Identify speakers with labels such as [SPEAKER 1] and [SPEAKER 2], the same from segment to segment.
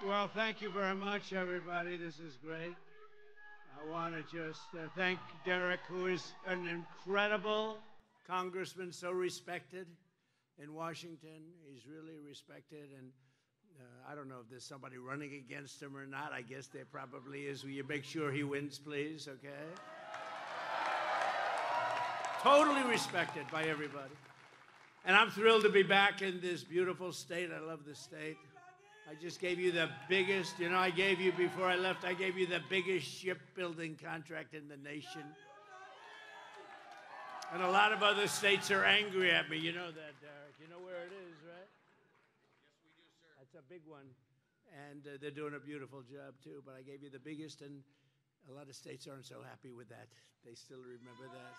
[SPEAKER 1] Well, thank you very much, everybody. This is great. I want to just thank Derek, who is an incredible congressman, so respected in Washington. He's really respected, and I don't know if there's somebody running against him or not. I guess there probably is. Will you make sure he wins, please? Okay? Totally respected by everybody. And I'm thrilled to be back in this beautiful state. I love this state. I just gave you the biggest, I gave you, before I left, I gave you the biggest shipbuilding contract in the nation. And a lot of other states are angry at me. You know that, Derek. You know where it is, right?
[SPEAKER 2] Yes, we do, sir.
[SPEAKER 1] That's a big one. And they're doing a beautiful job, too. But I gave you the biggest, and a lot of states aren't so happy with that. They still remember that.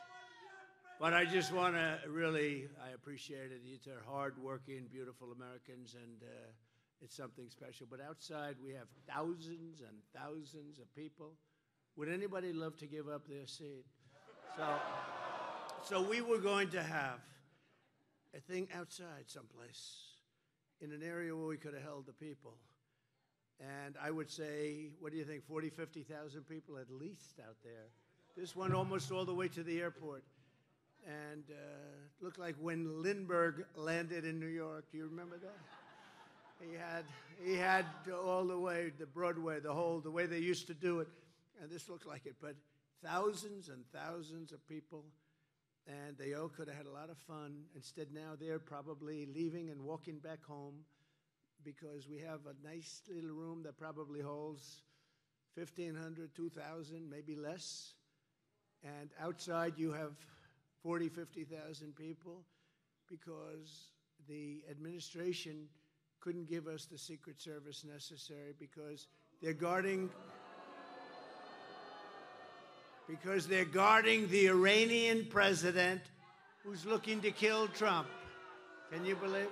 [SPEAKER 1] But I just want to really, I appreciate it. These are hard-working, beautiful Americans, and it's something special. But outside, we have thousands and thousands of people. Would anybody love to give up their seat? So we were going to have a thing outside someplace in an area where we could have held the people. And I would say, what do you think, 40, 50,000 people at least out there. This went almost all the way to the airport. And it looked like when Lindbergh landed in New York. Do you remember that? He had all the way to Broadway, the way they used to do it, and this looked like it. But thousands and thousands of people, and they all could have had a lot of fun. Instead, now they're probably leaving and walking back home because we have a nice little room that probably holds 1,500, 2,000, maybe less. And outside you have 40, 50,000 people because the administration couldn't give us the Secret Service necessary because they're guarding the Iranian president who's looking to kill Trump. Can you believe it?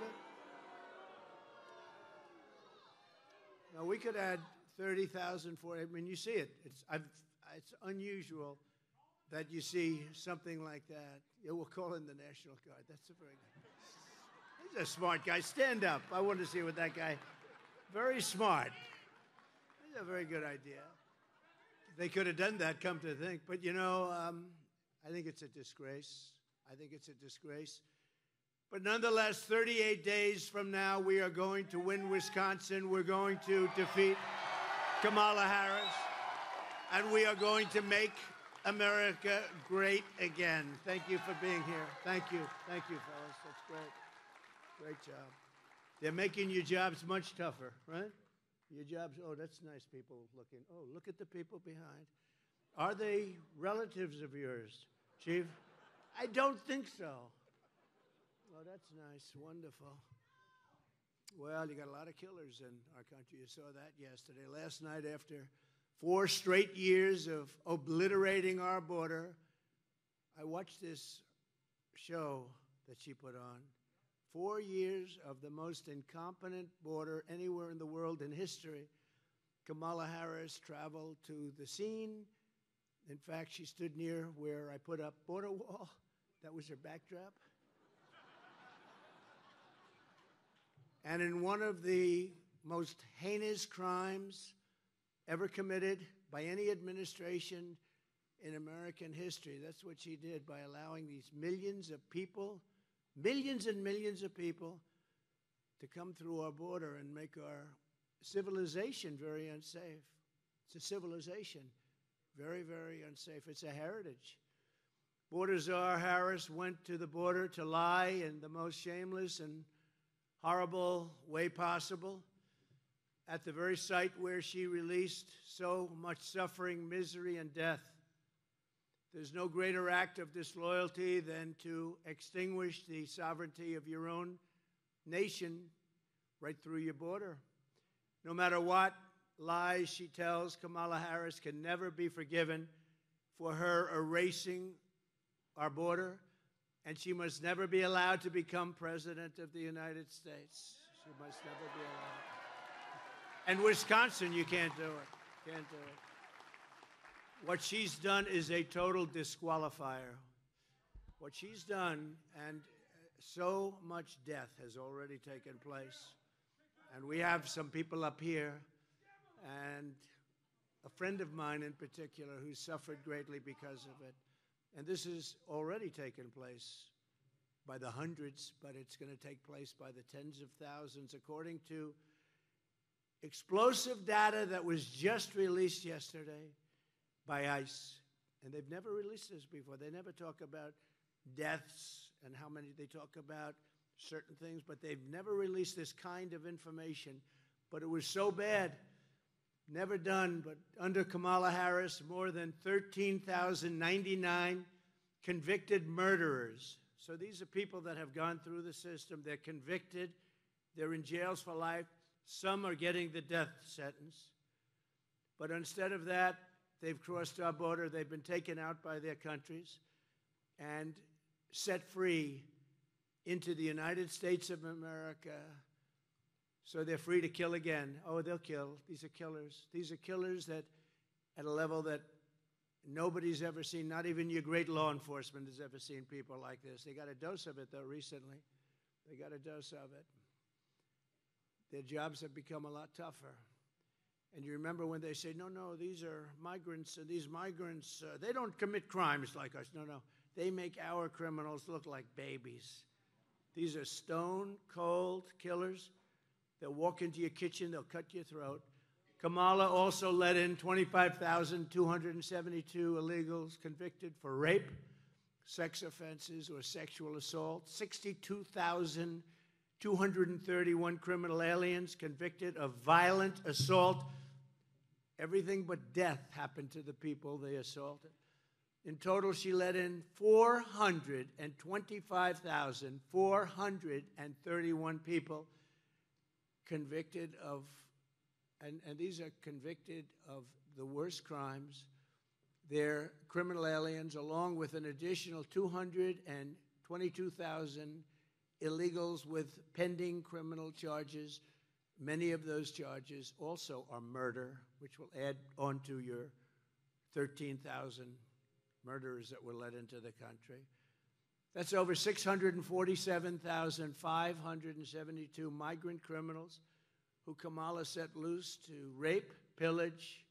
[SPEAKER 1] Now, we could add 30,000 for it. I mean, you see it. It's unusual that you see something like that. Yeah, we'll call in the National Guard. That's a very good. He's a smart guy. Stand up. I want to see what that guy. Very smart. That's a very good idea. They could have done that, come to think. But, I think it's a disgrace. I think it's a disgrace. But nonetheless, 38 days from now, we are going to win Wisconsin. We're going to defeat Kamala Harris. And we are going to make America great again. Thank you for being here. Thank you. Thank you, fellas. That's great. Great job. They're making your jobs much tougher, right? Your jobs, oh, that's nice people looking. Oh, look at the people behind. Are they relatives of yours, Chief? I don't think so. Oh, that's nice. Wonderful. Well, you got a lot of killers in our country. You saw that yesterday. Last night, after 4 straight years of obliterating our border, I watched this show that she put on. 4 years of the most incompetent border anywhere in the world in history. Kamala Harris traveled to the scene. In fact, she stood near where I put up border wall. That was her backdrop. And in one of the most heinous crimes ever committed by any administration in American history, that's what she did by allowing these millions of people, millions and millions of people, to come through our border and make our civilization very unsafe. It's a civilization, very, very unsafe. It's a heritage. Border Czar Harris went to the border to lie in the most shameless and horrible way possible at the very site where she released so much suffering, misery, and death. There's no greater act of disloyalty than to extinguish the sovereignty of your own nation right through your border. No matter what lies she tells, Kamala Harris can never be forgiven for her erasing our border, and she must never be allowed to become President of the United States. She must never be allowed. And Wisconsin, you can't do it. Can't do it. What she's done is a total disqualifier. What she's done, and so much death has already taken place. And we have some people up here and a friend of mine in particular who suffered greatly because of it. And this has already taken place by the hundreds, but it's going to take place by the tens of thousands, according to explosive data that was just released yesterday by ICE. And they've never released this before. They never talk about deaths and how many. They talk about certain things, but they've never released this kind of information. But it was so bad, never done, but under Kamala Harris, more than 13,099 convicted murderers. So these are people that have gone through the system. They're convicted. They're in jails for life. Some are getting the death sentence. But instead of that, they've crossed our border. They've been taken out by their countries and set free into the United States of America. So they're free to kill again. Oh, they'll kill. These are killers. These are killers that at a level that nobody's ever seen. Not even your great law enforcement has ever seen people like this. They got a dose of it, though, recently. They got a dose of it. Their jobs have become a lot tougher. And you remember when they say, no, these are migrants, and these migrants, they don't commit crimes like us. No. They make our criminals look like babies. These are stone-cold killers. They'll walk into your kitchen. They'll cut your throat. Kamala also let in 25,272 illegals convicted for rape, sex offenses, or sexual assault. 62,231 criminal aliens convicted of violent assault. Everything but death happened to the people they assaulted. In total, she let in 425,431 people convicted of, and these are convicted of the worst crimes. They're criminal aliens, along with an additional 222,000 illegals with pending criminal charges. Many of those charges also are murder, which will add on to your 13,000 murderers that were let into the country. That's over 647,572 migrant criminals who Kamala set loose to rape, pillage,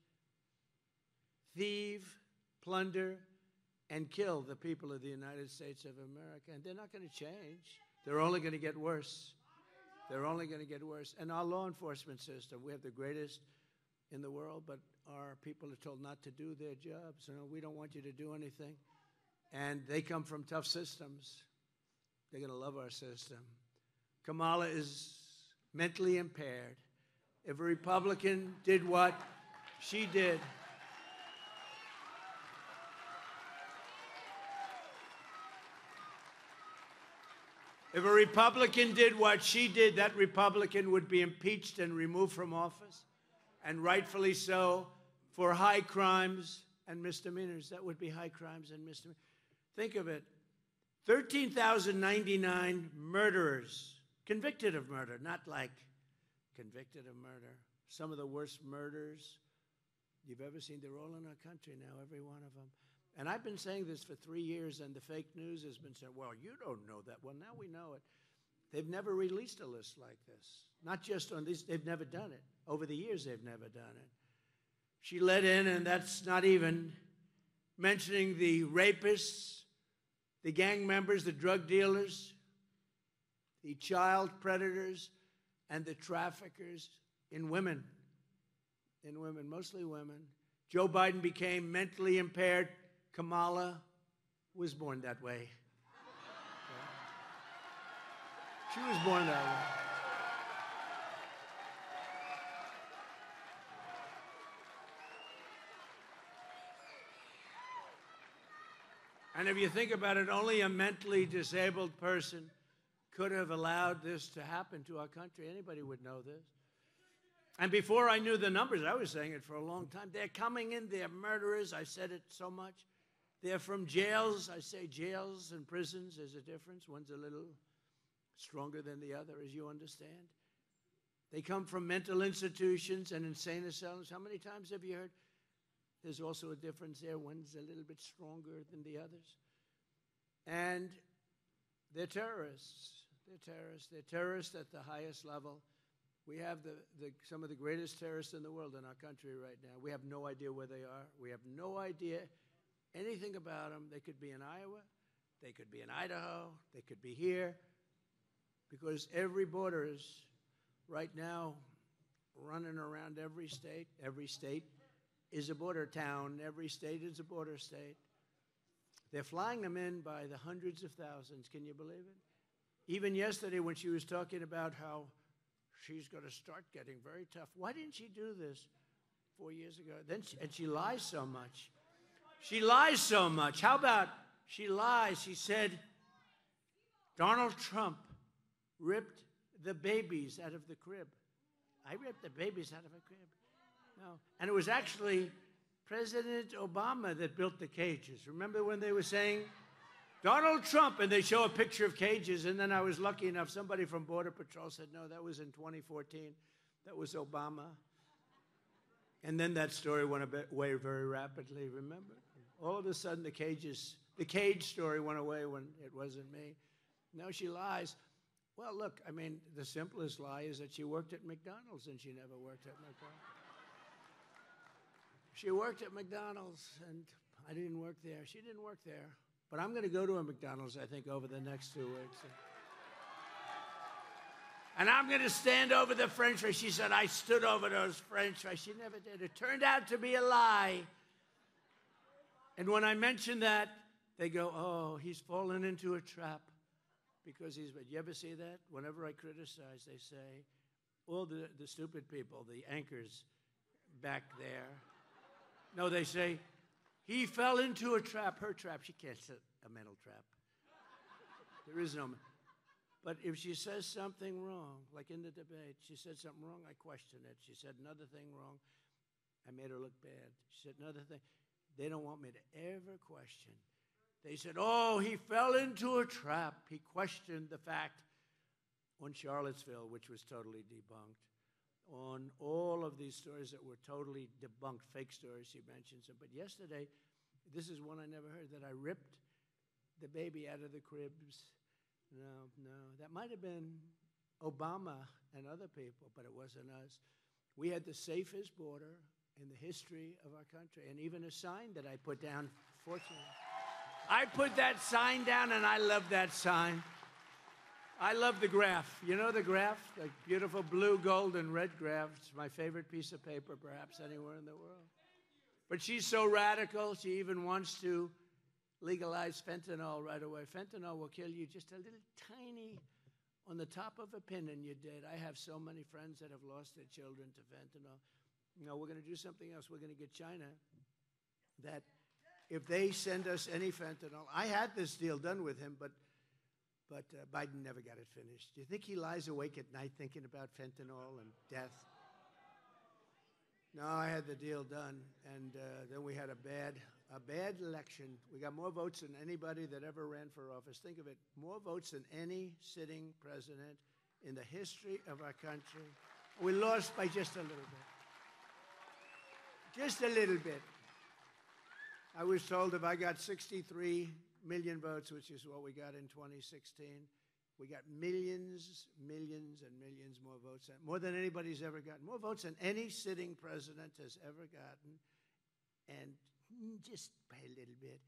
[SPEAKER 1] thieve, plunder, and kill the people of the United States of America. And they're not going to change. They're only going to get worse. They're only going to get worse. And our law enforcement system, we have the greatest in the world, but our people are told not to do their jobs. We don't want you to do anything. And they come from tough systems. They're going to love our system. Kamala is mentally impaired. If a Republican did what she did, if a Republican did what she did, that Republican would be impeached and removed from office, and rightfully so, for high crimes and misdemeanors. That would be high crimes and misdemeanors. Think of it. 13,099 murderers convicted of murder, not like convicted of murder. Some of the worst murders you've ever seen. They're all in our country now, every one of them. And I've been saying this for 3 years, and the fake news has been saying, well, you don't know that. Well, now we know it. They've never released a list like this. Not just on these, they've never done it. Over the years, they've never done it. She let in, and that's not even mentioning the rapists, the gang members, the drug dealers, the child predators, and the traffickers in women. In women, mostly women. Joe Biden became mentally impaired. Kamala was born that way. She was born that way. And if you think about it, only a mentally disabled person could have allowed this to happen to our country. Anybody would know this. And before I knew the numbers, I was saying it for a long time. They're coming in, they're murderers. I said it so much. They're from jails. I say jails and prisons, there's a difference. One's a little stronger than the other, as you understand. They come from mental institutions and insane asylums. How many times have you heard? There's also a difference there. One's a little bit stronger than the others. And they're terrorists. They're terrorists. They're terrorists at the highest level. We have some of the greatest terrorists in the world in our country right now. We have no idea where they are. We have no idea anything about them. They could be in Iowa. They could be in Idaho. They could be here. Because every border is right now running around every state. Every state is a border town. Every state is a border state. They're flying them in by the hundreds of thousands. Can you believe it? Even yesterday when she was talking about how she's going to start getting very tough. Why didn't she do this 4 years ago? And she lies so much. She lies so much. How about she lies? She said Donald Trump ripped the babies out of the crib. I ripped the babies out of a crib. No. And it was actually President Obama that built the cages. Remember when they were saying Donald Trump, and they show a picture of cages, and then I was lucky enough, somebody from Border Patrol said, no, that was in 2014. That was Obama. And then that story went away very rapidly, remember? All of a sudden, the cage story went away when it wasn't me. Now she lies. Well, look, I mean, the simplest lie is that she worked at McDonald's, and she never worked at McDonald's. She worked at McDonald's, and I didn't work there. She didn't work there. But I'm going to go to a McDonald's, I think, over the next 2 weeks. And I'm going to stand over the French fries. She said, I stood over those French fries. She never did. It turned out to be a lie. And when I mention that, they go, oh, he's fallen into a trap. Because you ever see that? Whenever I criticize, they say, all the stupid people, the anchors back there. No, they say, he fell into a trap, her trap. She can't set a mental trap. There is no. But if she says something wrong, like in the debate, she said something wrong, I question it. She said another thing wrong, I made her look bad. She said another thing. They don't want me to ever question. They said, oh, he fell into a trap. He questioned the fact on Charlottesville, which was totally debunked. On all of these stories that were totally debunked, fake stories, she mentions them. But yesterday, this is one I never heard, that I ripped the baby out of the cribs. No, that might have been Obama and other people, but it wasn't us. We had the safest border in the history of our country, and even a sign that I put down, fortunately. I put that sign down, and I love that sign. I love the graph. You know the graph? The beautiful blue, gold, and red graph. It's my favorite piece of paper, perhaps, anywhere in the world. But she's so radical, she even wants to legalize fentanyl right away. Fentanyl will kill you just a little tiny, on the top of a pin, and you're dead. I have so many friends that have lost their children to fentanyl. No, we're going to do something else. We're going to get China that if they send us any fentanyl, I had this deal done with him, but Biden never got it finished. Do you think he lies awake at night thinking about fentanyl and death? No, I had the deal done, and then we had a bad election. We got more votes than anybody that ever ran for office. Think of it, more votes than any sitting president in the history of our country. We lost by just a little bit. Just a little bit. I was told if I got 63 million votes, which is what we got in 2016, we got millions, millions, and millions more votes, more than anybody's ever gotten, more votes than any sitting president has ever gotten, and just by a little bit.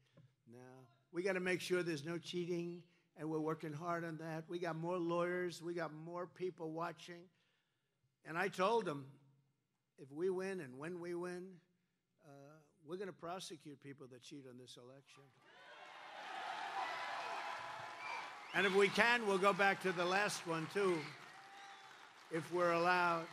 [SPEAKER 1] No, we got to make sure there's no cheating, and we're working hard on that. We got more lawyers, we got more people watching, and I told them, if we win and when we win, we're going to prosecute people that cheat on this election. And if we can, we'll go back to the last one, too, if we're allowed.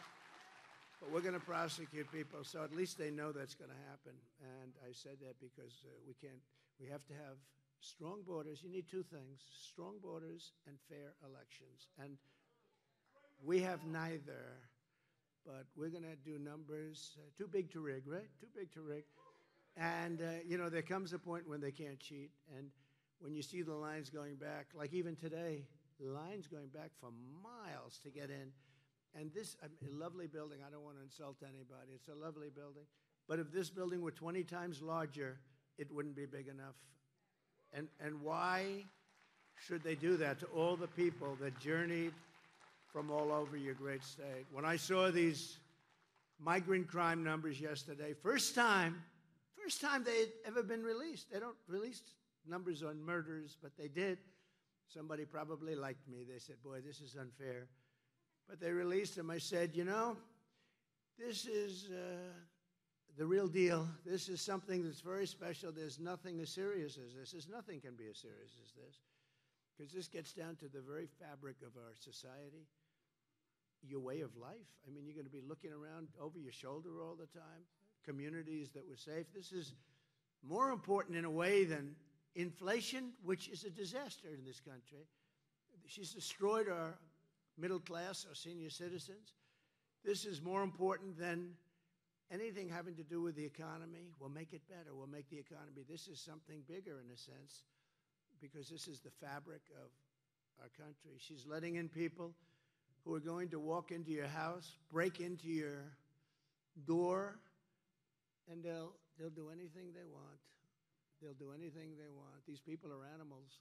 [SPEAKER 1] But we're going to prosecute people, so at least they know that's going to happen. And I said that because we have to have strong borders. You need two things, strong borders and fair elections. And we have neither, but we're going to do numbers too big to rig, right? Too big to rig. And, there comes a point when they can't cheat. And when you see the lines going back, like even today, lines going back for miles to get in. And this, a lovely building, I don't want to insult anybody, it's a lovely building. But if this building were 20 times larger, it wouldn't be big enough. And why should they do that to all the people that journeyed from all over your great state. When I saw these migrant crime numbers yesterday, first time they'd ever been released. They don't release numbers on murders, but they did. Somebody probably liked me. They said, boy, this is unfair. But they released them. I said, you know, this is the real deal. This is something that's very special. There's nothing as serious as this. Nothing can be as serious as this. Because this gets down to the very fabric of our society, your way of life. I mean, you're going to be looking around over your shoulder all the time. Communities that were safe. This is more important in a way than inflation, which is a disaster in this country. She's destroyed our middle class, our senior citizens. This is more important than anything having to do with the economy. We'll make it better. We'll make the economy. This is something bigger in a sense, because this is the fabric of our country. She's letting in people who are going to walk into your house, break into your door, and they'll do anything they want. They'll do anything they want. These people are animals.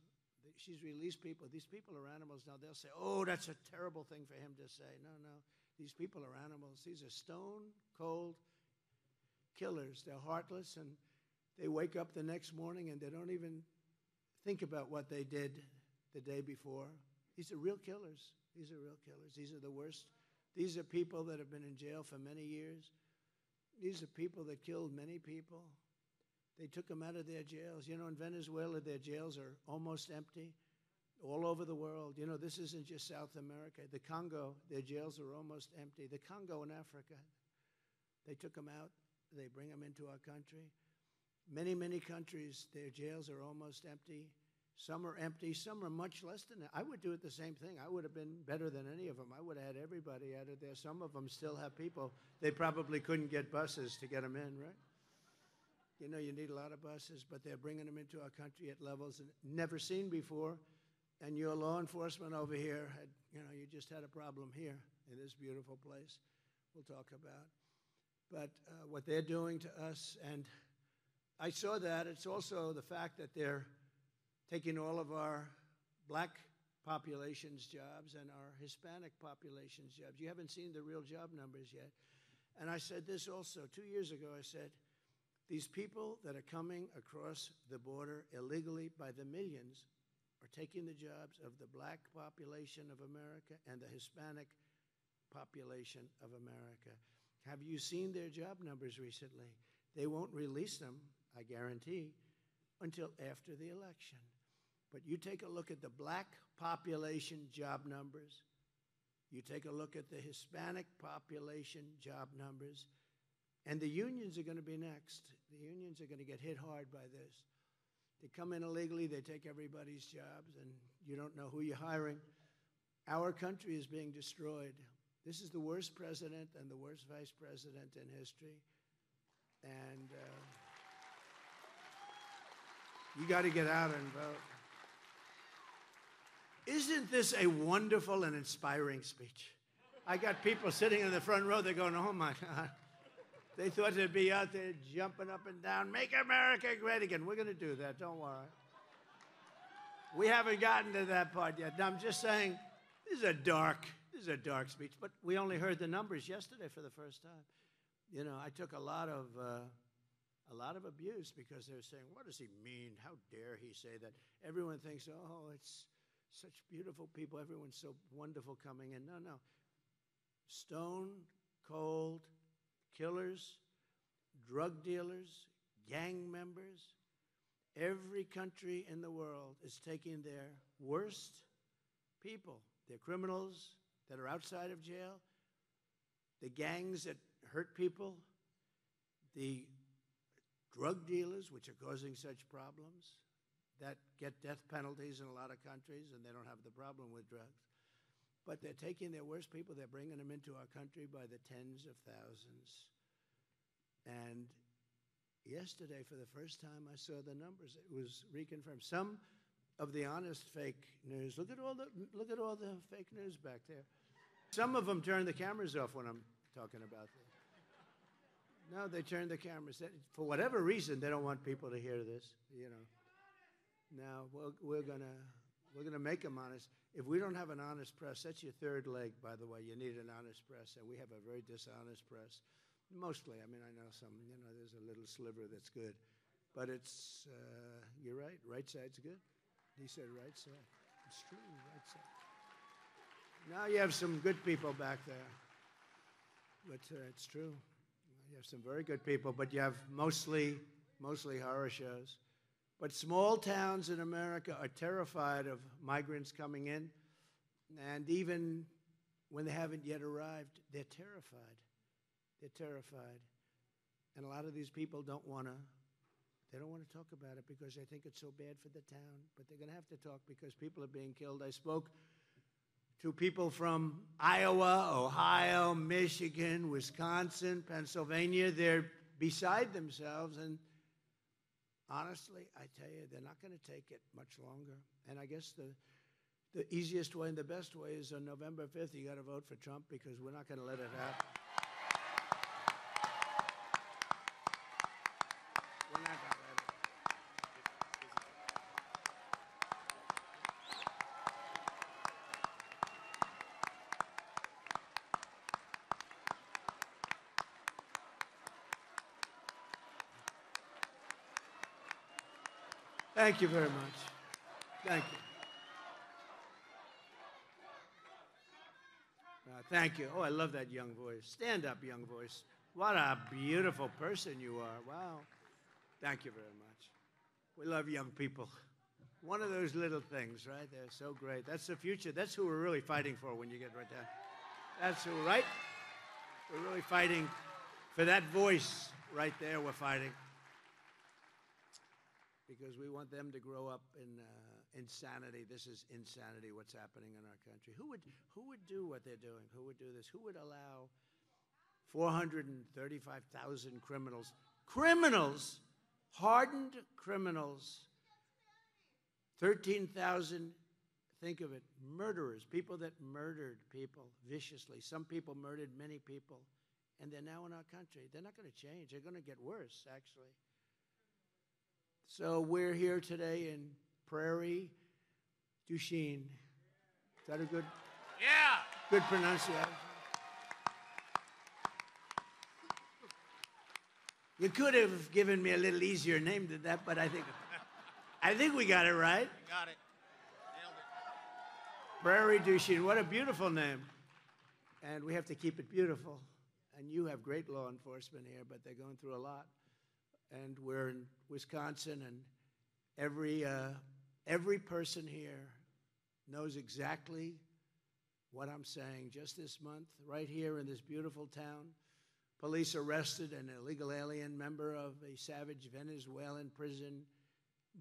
[SPEAKER 1] She's released people. These people are animals. Now they'll say, oh, that's a terrible thing for him to say. No. These people are animals. These are stone-cold killers. They're heartless, and they wake up the next morning and they don't even think about what they did the day before. These are real killers. These are real killers. These are the worst. These are people that have been in jail for many years. These are people that killed many people. They took them out of their jails. You know, in Venezuela, their jails are almost empty. All over the world. You know, this isn't just South America. The Congo, their jails are almost empty. The Congo in Africa, they took them out. They bring them into our country. Many, many countries, their jails are almost empty. Some are empty. Some are much less than that. I would do it the same thing. I would have been better than any of them. I would have had everybody out of there. Some of them still have people. They probably couldn't get buses to get them in, right? You know, you need a lot of buses, but they're bringing them into our country at levels never seen before. And your law enforcement over here, you just had a problem here in this beautiful place we'll talk about. But what they're doing to us, and I saw that. It's also the fact that they're taking all of our black population's jobs and our Hispanic population's jobs. You haven't seen the real job numbers yet. And I said this also 2 years ago. I said, these people that are coming across the border illegally by the millions are taking the jobs of the black population of America and the Hispanic population of America. Have you seen their job numbers recently? They won't release them, I guarantee, until after the election. But you take a look at the black population job numbers. You take a look at the Hispanic population job numbers. And the unions are going to be next. The unions are going to get hit hard by this. They come in illegally, they take everybody's jobs, and you don't know who you're hiring. Our country is being destroyed. This is the worst president and the worst vice president in history. And you got to get out and vote. Isn't this a wonderful and inspiring speech? I got people sitting in the front row, they're going, oh my God. They thought they'd be out there jumping up and down, make America great again. We're going to do that, don't worry. We haven't gotten to that part yet. Now, I'm just saying, this is a dark speech, but we only heard the numbers yesterday for the first time. You know, I took a lot of abuse because they were saying, what does he mean? How dare he say that? Everyone thinks, oh, it's such beautiful people. Everyone's so wonderful coming in. No. Stone cold killers, drug dealers, gang members. Every country in the world is taking their worst people, their criminals that are outside of jail, the gangs that hurt people, the drug dealers, which are causing such problems, that get death penalties in a lot of countries, and they don't have the problem with drugs. But they're taking their worst people, they're bringing them into our country by the tens of thousands. And yesterday, for the first time, I saw the numbers. It was reconfirmed. Some of the honest fake news, look at all the fake news back there. Some of them turn the cameras off when I'm talking about this. No, they turn the cameras. For whatever reason, they don't want people to hear this, you know. Now, we're We're going to make them honest. If we don't have an honest press, that's your third leg, by the way. You need an honest press, and we have a very dishonest press. Mostly. I mean, I know some, there's a little sliver that's good. But it's, you're right, right side's good. He said right side. It's true, right side. Now you have some good people back there. But it's true. You have some very good people, but you have mostly horror shows. But small towns in America are terrified of migrants coming in. And even when they haven't yet arrived, they're terrified. They're terrified. And a lot of these people don't want to talk about it because they think it's so bad for the town. But they're going to have to talk because people are being killed. I spoke to people from Iowa, Ohio, Michigan, Wisconsin, Pennsylvania. They're beside themselves. And honestly, I tell you, they're not going to take it much longer. And I guess the easiest way and the best way is on November 5th, you got to vote for Trump because we're not going to let it happen. We're not going to let it. Thank you very much. Thank you. Thank you. Oh, I love that young voice. Stand up, young voice. What a beautiful person you are. Wow. Thank you very much. We love young people. One of those little things, right? They're so great. That's the future. That's who we're really fighting for when you get right down. That's who, right? We're really fighting for that voice right there. We're fighting. Because we want them to grow up in insanity. This is insanity, what's happening in our country. Who would do what they're doing? Who would do this? Who would allow 435,000 criminals, hardened criminals, 13,000, think of it, murderers, people that murdered people viciously. Some people murdered many people, and they're now in our country. They're not going to change. They're going to get worse, actually. So we're here today in Prairie Du Chien. Is that a good?
[SPEAKER 2] Yeah.
[SPEAKER 1] Good pronunciation. You could have given me a little easier name than that, but I think we got it right.
[SPEAKER 2] Got it. Nailed it.
[SPEAKER 1] Prairie Du Chien. What a beautiful name. And we have to keep it beautiful. And you have great law enforcement here, but they're going through a lot. And we're in Wisconsin, and every person here knows exactly what I'm saying. Just this month, right here in this beautiful town, police arrested an illegal alien member of a savage Venezuelan prison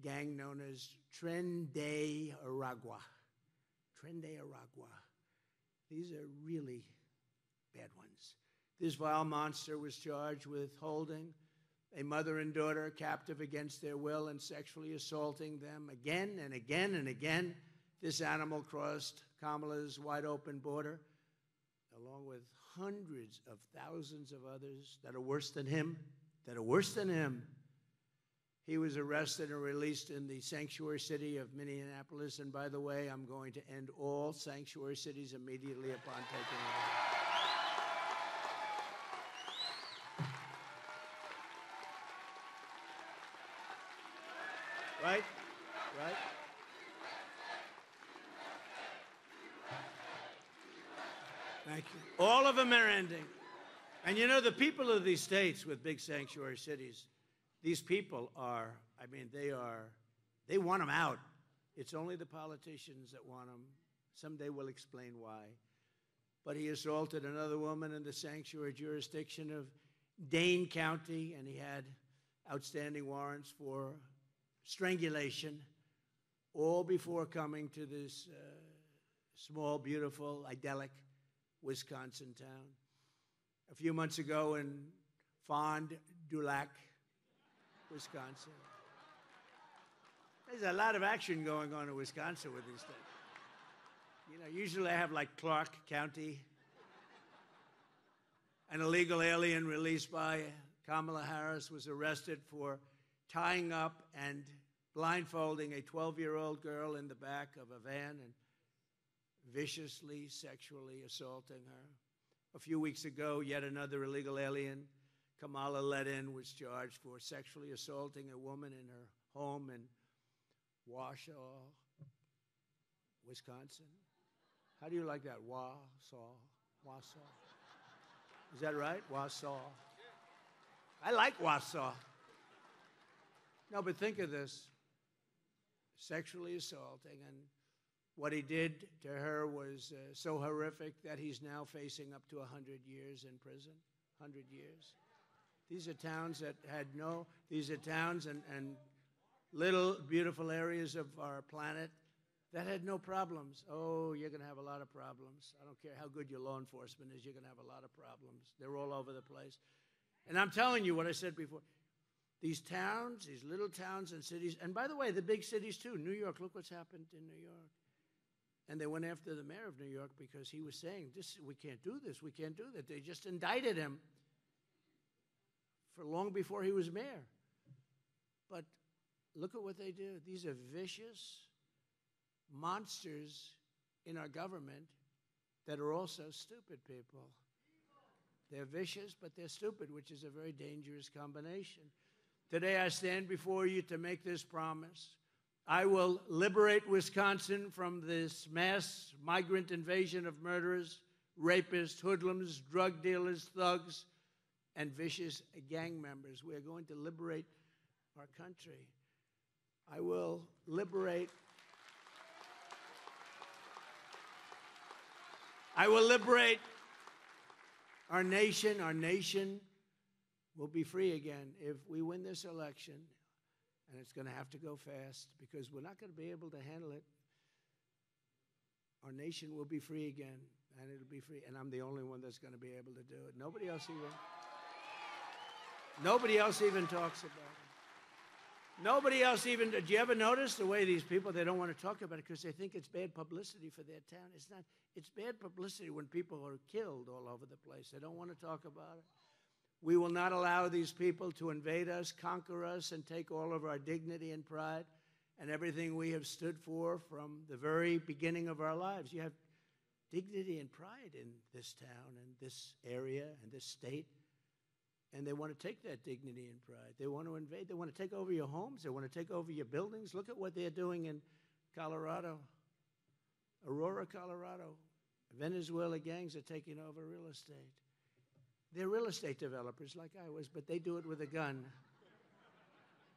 [SPEAKER 1] gang known as Tren de Aragua. Tren de Aragua. These are really bad ones. This vile monster was charged with holding a mother and daughter captive against their will and sexually assaulting them again and again and again. This animal crossed Kamala's wide-open border, along with hundreds of thousands of others that are worse than him, He was arrested and released in the sanctuary city of Minneapolis. And by the way, I'm going to end all sanctuary cities immediately upon taking over. Right? Thank you. All of them are ending. And you know, the people of these states with big sanctuary cities, these people are, they want them out. It's only the politicians that want them. Someday we'll explain why. But he assaulted another woman in the sanctuary jurisdiction of Dane County, and he had outstanding warrants for strangulation, all before coming to this small, beautiful, idyllic Wisconsin town. A few months ago in Fond du Lac, Wisconsin. There's a lot of action going on in Wisconsin with these things. You know, usually I have like Clark County. An illegal alien released by Kamala Harris was arrested for tying up and blindfolding a 12-year-old girl in the back of a van and viciously sexually assaulting her. A few weeks ago, yet another illegal alien, Kamala Ledin, was charged for sexually assaulting a woman in her home in Wausau, Wisconsin. How do you like that? Wausau. Is that right? Wausau. I like Wausau. No, but think of this. Sexually assaulting, and what he did to her was so horrific that he's now facing up to 100 years in prison. 100 years. These are towns that had no, these are towns and little beautiful areas of our planet that had no problems. Oh, you're going to have a lot of problems. I don't care how good your law enforcement is, you're going to have a lot of problems. They're all over the place. And I'm telling you what I said before. These towns, these little towns and cities, and by the way, the big cities too. New York, look what's happened in New York. And they went after the mayor of New York because he was saying, we can't do this, we can't do that. They just indicted him for long before he was mayor. But look at what they do. These are vicious monsters in our government that are also stupid people. They're vicious, but they're stupid, which is a very dangerous combination. Today I stand before you to make this promise. I will liberate Wisconsin from this mass migrant invasion of murderers, rapists, hoodlums, drug dealers, thugs, and vicious gang members. We are going to liberate our country. I will liberate our nation. Our nation will be free again if we win this election. And it's going to have to go fast because we're not going to be able to handle it. Our nation will be free again, and it'll be free. And I'm the only one that's going to be able to do it. Nobody else even talks about it. Nobody else even, do you ever notice the way these people, they don't want to talk about it because they think it's bad publicity for their town? It's not. It's bad publicity when people are killed all over the place. They don't want to talk about it. We will not allow these people to invade us, conquer us, and take all of our dignity and pride and everything we have stood for from the very beginning of our lives. You have dignity and pride in this town and this area and this state, and they want to take that dignity and pride. They want to invade. They want to take over your homes. They want to take over your buildings. Look at what they're doing in Colorado, Aurora, Colorado. Venezuela gangs are taking over real estate. They're real estate developers like I was, but they do it with a gun.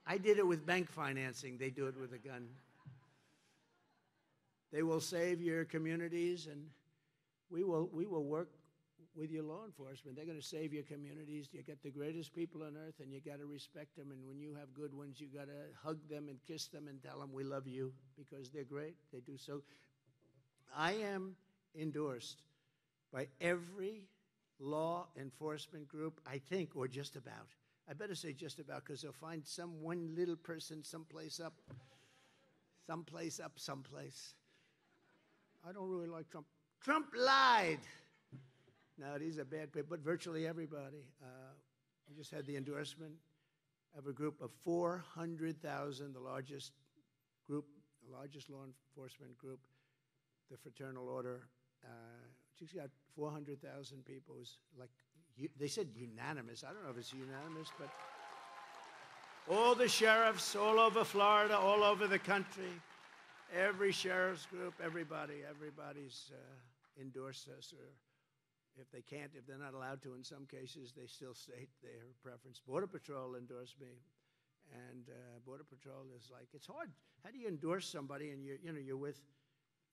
[SPEAKER 1] I did it with bank financing. They do it with a gun. They will save your communities, and we will work with your law enforcement. They're going to save your communities. You got the greatest people on earth, and you got to respect them. And when you have good ones, you got to hug them and kiss them and tell them we love you because they're great. They do so. I am endorsed by every law enforcement group, I think, or just about. I better say just about because they'll find some one little person someplace up. I don't really like Trump. Trump lied. No, these are bad people, but virtually everybody. I just had the endorsement of a group of 400,000, the largest law enforcement group, the Fraternal Order. She's got 400,000 people. It was like, they said unanimous. I don't know if it's unanimous, but all the sheriffs all over Florida, all over the country, every sheriff's group, everybody's endorsed us. Or if they can't, if they're not allowed to in some cases, they still state their preference. Border Patrol endorsed me. And Border Patrol is like, it's hard. How do you endorse somebody and you're with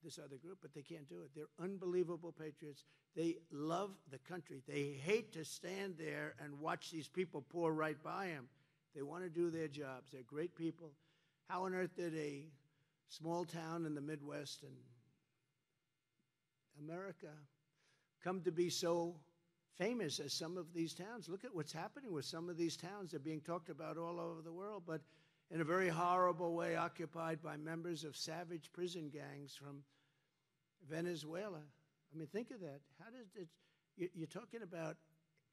[SPEAKER 1] this other group, but they can't do it. They're unbelievable patriots. They love the country. They hate to stand there and watch these people pour right by them. They want to do their jobs. They're great people. How on earth did a small town in the Midwest and America come to be so famous as some of these towns? Look at what's happening with some of these towns. They're being talked about all over the world, but in a very horrible way, occupied by members of savage prison gangs from Venezuela. I mean, think of that. How does it? You're talking about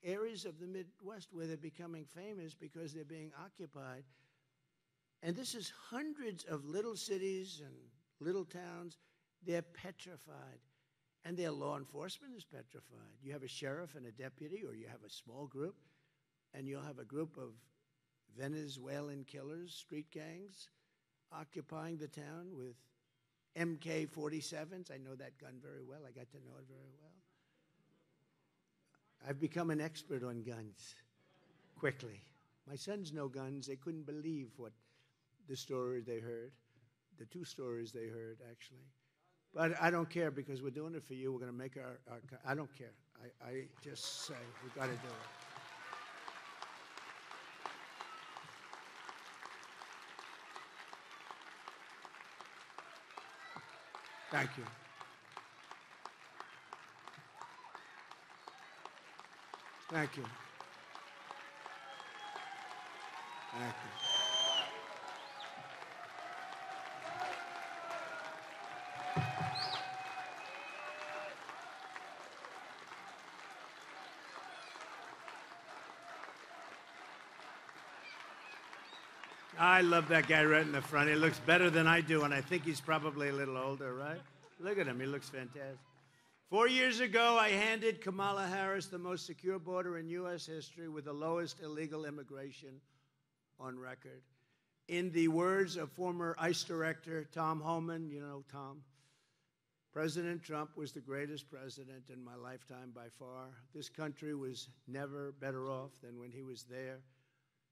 [SPEAKER 1] areas of the Midwest where they're becoming famous because they're being occupied. And this is hundreds of little cities and little towns. They're petrified. And their law enforcement is petrified. You have a sheriff and a deputy, or you have a small group, and you'll have a group of Venezuelan killers, street gangs, occupying the town with MK-47s. I know that gun very well. I got to know it very well. I've become an expert on guns quickly. My sons know guns. They couldn't believe what the story they heard, the two stories they heard, actually. But I don't care, because we're doing it for you. We're going to make our I don't care. I just say we've got to do it. Thank you. Thank you. Thank you. I love that guy right in the front. He looks better than I do, and I think he's probably a little older, right? Look at him. He looks fantastic. 4 years ago, I handed Kamala Harris the most secure border in U.S. history with the lowest illegal immigration on record. In the words of former ICE Director Tom Homan, you know Tom, President Trump was the greatest president in my lifetime by far. This country was never better off than when he was there.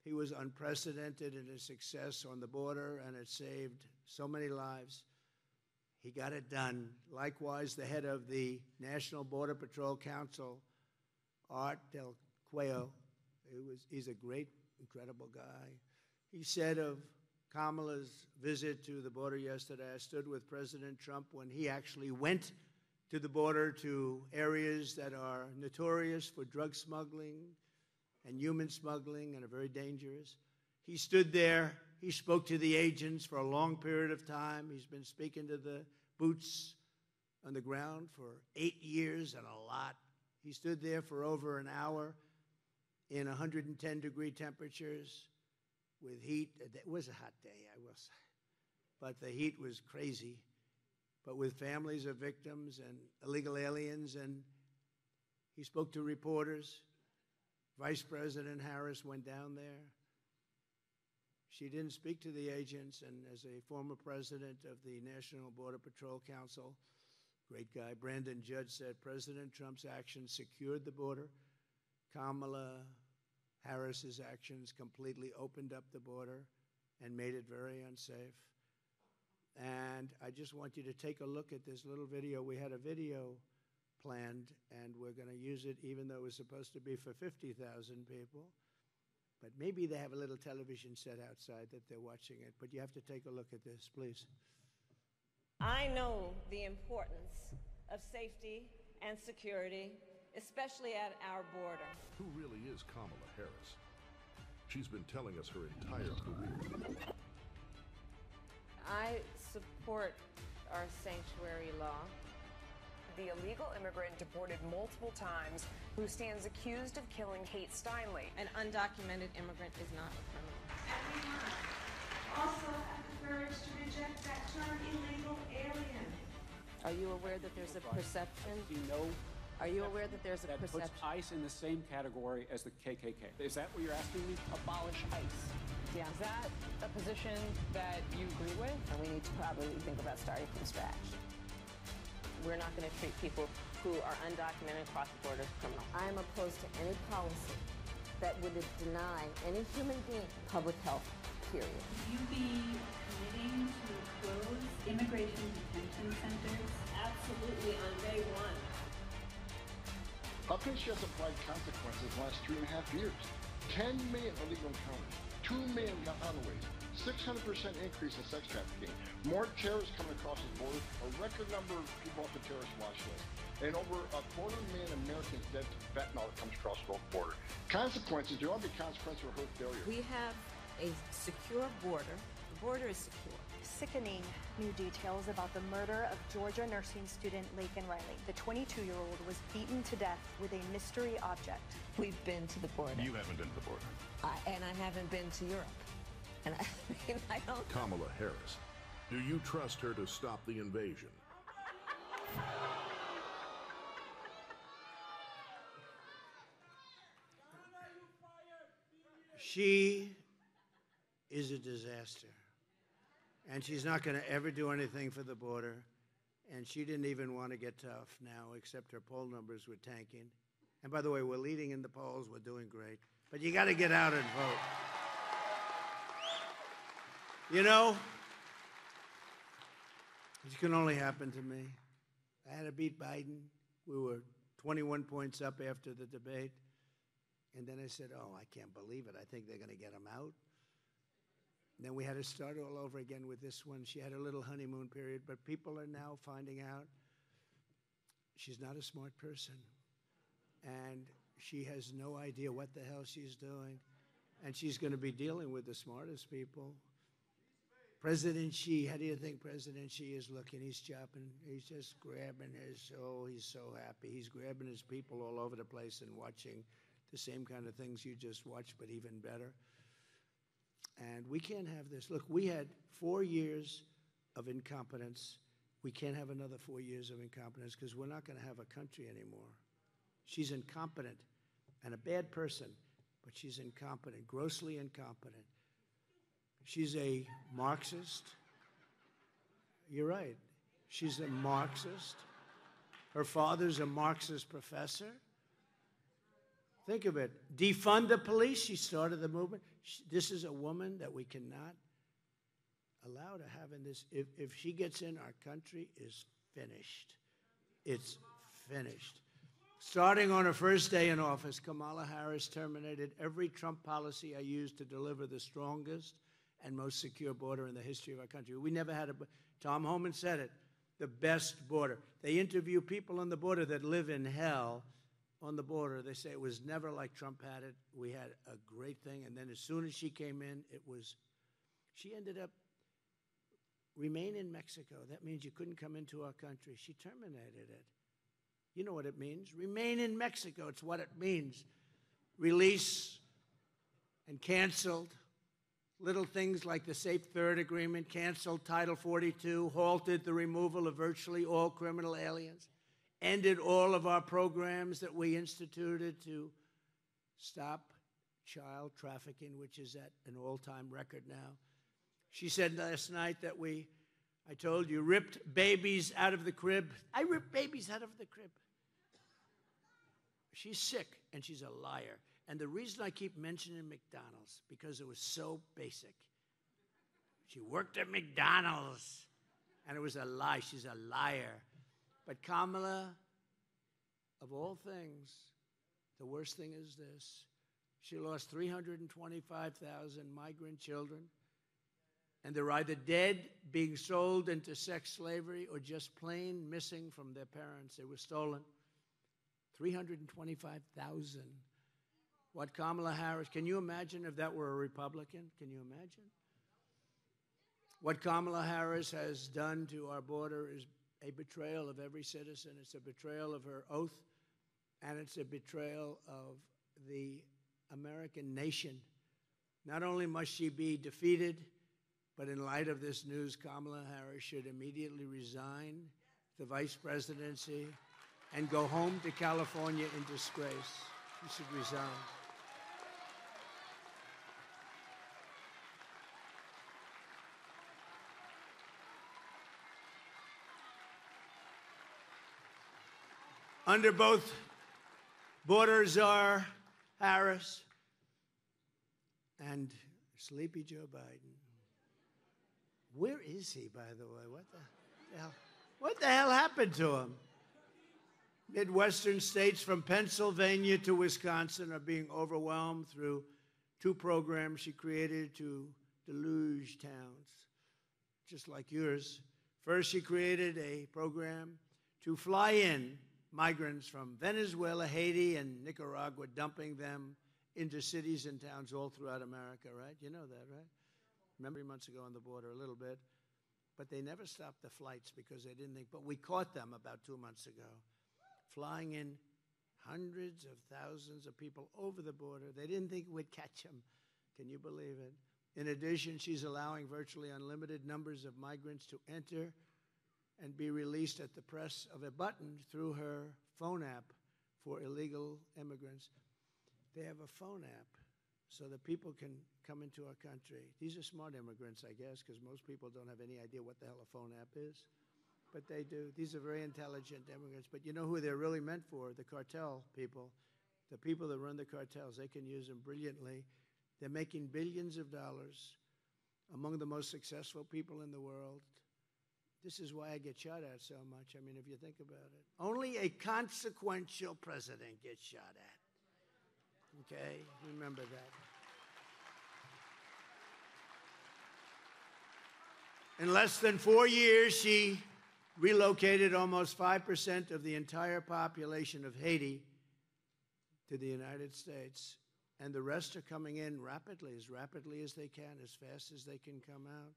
[SPEAKER 1] He was unprecedented in his success on the border, and it saved so many lives. He got it done. Likewise, the head of the National Border Patrol Council, Art Del Cuello, he's a great, incredible guy. He said of Kamala's visit to the border yesterday, I stood with President Trump when he actually went to the border, to areas that are notorious for drug smuggling and human smuggling and are very dangerous. He stood there. He spoke to the agents for a long period of time. He's been speaking to the boots on the ground for 8 years and a lot. He stood there for over an hour in 110-degree temperatures with heat. It was a hot day, I will say, but the heat was crazy. But with families of victims and illegal aliens, and he spoke to reporters. Vice President Harris went down there. She didn't speak to the agents, and as a former president of the National Border Patrol Council, great guy, Brandon Judge said, President Trump's actions secured the border. Kamala Harris's actions completely opened up the border and made it very unsafe. And I just want you to take a look at this little video. We had a video planned, and we're going to use it even though it was supposed to be for 50,000 people. But maybe they have a little television set outside that they're watching it. But you have to take a look at this, please.
[SPEAKER 3] I know the importance of safety and security, especially at our border.
[SPEAKER 4] Who really is Kamala Harris? She's been telling us her entire career.
[SPEAKER 3] I support our sanctuary law.
[SPEAKER 5] The illegal immigrant deported multiple times who stands accused of killing Kate Steinle.
[SPEAKER 3] An undocumented immigrant is not a criminal.
[SPEAKER 6] Everyone also have the courage to reject that term illegal alien.
[SPEAKER 3] Are you aware that there's a perception?
[SPEAKER 7] You know,
[SPEAKER 3] Are you aware that there's a
[SPEAKER 7] that
[SPEAKER 3] perception?
[SPEAKER 7] puts ICE in the same category as the KKK. Is that what you're asking me?
[SPEAKER 5] Abolish ICE.
[SPEAKER 3] Yeah.
[SPEAKER 5] Is that a position that you agree with?
[SPEAKER 3] And we need to probably think about starting from scratch. We're not going to treat people who are undocumented across the border as criminals. I am opposed to any policy that would deny any human being public health, period.
[SPEAKER 6] Will you be committing to close immigration detention centers?
[SPEAKER 3] Absolutely, on day one.
[SPEAKER 8] How can she has applied consequences the last 3.5 years? 10 million illegal encounters, 2 million gotaways, 600% increase in sex trafficking, more terrorists coming across the border, a record number of people off the terrorist watch list, and over 250,000 Americans dead to fentanyl that comes across the border. Consequences, there ought to be consequences for her failure.
[SPEAKER 3] We have a secure border. The border is secure.
[SPEAKER 9] Sickening new details about the murder of Georgia nursing student Laken Riley. The 22-year-old was beaten to death with a mystery object.
[SPEAKER 3] We've been to the border.
[SPEAKER 4] You haven't been to the border.
[SPEAKER 3] And I haven't been to Europe. And I mean, I don't...
[SPEAKER 4] Kamala Harris. Do you trust her to stop the invasion?
[SPEAKER 1] She is a disaster. And she's not going to ever do anything for the border. And she didn't even want to get tough now, except her poll numbers were tanking. And by the way, we're leading in the polls. We're doing great. But you got to get out and vote. You know, this can only happen to me. I had to beat Biden. We were 21 points up after the debate. And then I said, oh, I can't believe it. I think they're going to get him out. And then we had to start all over again with this one. She had a little honeymoon period, but people are now finding out she's not a smart person. And she has no idea what the hell she's doing. And she's going to be dealing with the smartest people. President Xi, how do you think President Xi is looking? He's chopping, he's just grabbing his, oh, he's so happy. He's grabbing his people all over the place and watching the same kind of things you just watched, but even better. And we can't have this. Look, we had 4 years of incompetence. We can't have another 4 years of incompetence because we're not going to have a country anymore. She's incompetent and a bad person, but she's incompetent, grossly incompetent. She's a Marxist. You're right. She's a Marxist. Her father's a Marxist professor. Think of it. Defund the police. She started the movement. This is a woman that we cannot allow to have in this. If she gets in, our country is finished. It's finished. Starting on her first day in office, Kamala Harris terminated every Trump policy I used to deliver the strongest and most secure border in the history of our country. We never had Tom Homan said it, the best border. They interview people on the border that live in hell on the border. They say it was never like Trump had it. We had a great thing. And then as soon as she came in, she ended up remain in Mexico. That means you couldn't come into our country. She terminated it. You know what it means. Remain in Mexico. It's what it means. Release and canceled. Little things like the Safe Third Agreement, canceled Title 42, halted the removal of virtually all criminal aliens, ended all of our programs that we instituted to stop child trafficking, which is at an all-time record now. She said last night that I told you, ripped babies out of the crib. I ripped babies out of the crib. She's sick, and she's a liar. And the reason I keep mentioning McDonald's, because it was so basic. She worked at McDonald's, and it was a lie. She's a liar. But Kamala, of all things, the worst thing is this. She lost 325,000 migrant children, and they're either dead, being sold into sex slavery, or just plain missing from their parents. They were stolen. 325,000. What Kamala Harris, can you imagine if that were a Republican? Can you imagine? What Kamala Harris has done to our border is a betrayal of every citizen. It's a betrayal of her oath, and it's a betrayal of the American nation. Not only must she be defeated, but in light of this news, Kamala Harris should immediately resign the vice presidency and go home to California in disgrace. She should resign. Under both border czar Harris and sleepy Joe Biden. Where is he, by the way? What the hell happened to him? Midwestern states from Pennsylvania to Wisconsin are being overwhelmed through 2 programs she created to deluge towns, just like yours. First, she created a program to fly in migrants from Venezuela, Haiti, and Nicaragua, dumping them into cities and towns all throughout America, right? You know that, right? Remember 3 months ago on the border a little bit. But they never stopped the flights because they didn't think. But we caught them about 2 months ago, flying in hundreds of thousands of people over the border. They didn't think we'd catch them. Can you believe it? In addition, she's allowing virtually unlimited numbers of migrants to enter and be released at the press of a button through her phone app for illegal immigrants. They have a phone app so that people can come into our country. These are smart immigrants, I guess, because most people don't have any idea what the hell a phone app is. But they do. These are very intelligent immigrants. But you know who they're really meant for? The cartel people. The people that run the cartels. They can use them brilliantly. They're making billions of dollars, among the most successful people in the world. This is why I get shot at so much. I mean, if you think about it. Only a consequential president gets shot at. Okay? Remember that. In less than 4 years, she relocated almost 5% of the entire population of Haiti to the United States. And the rest are coming in rapidly as they can, as fast as they can come out.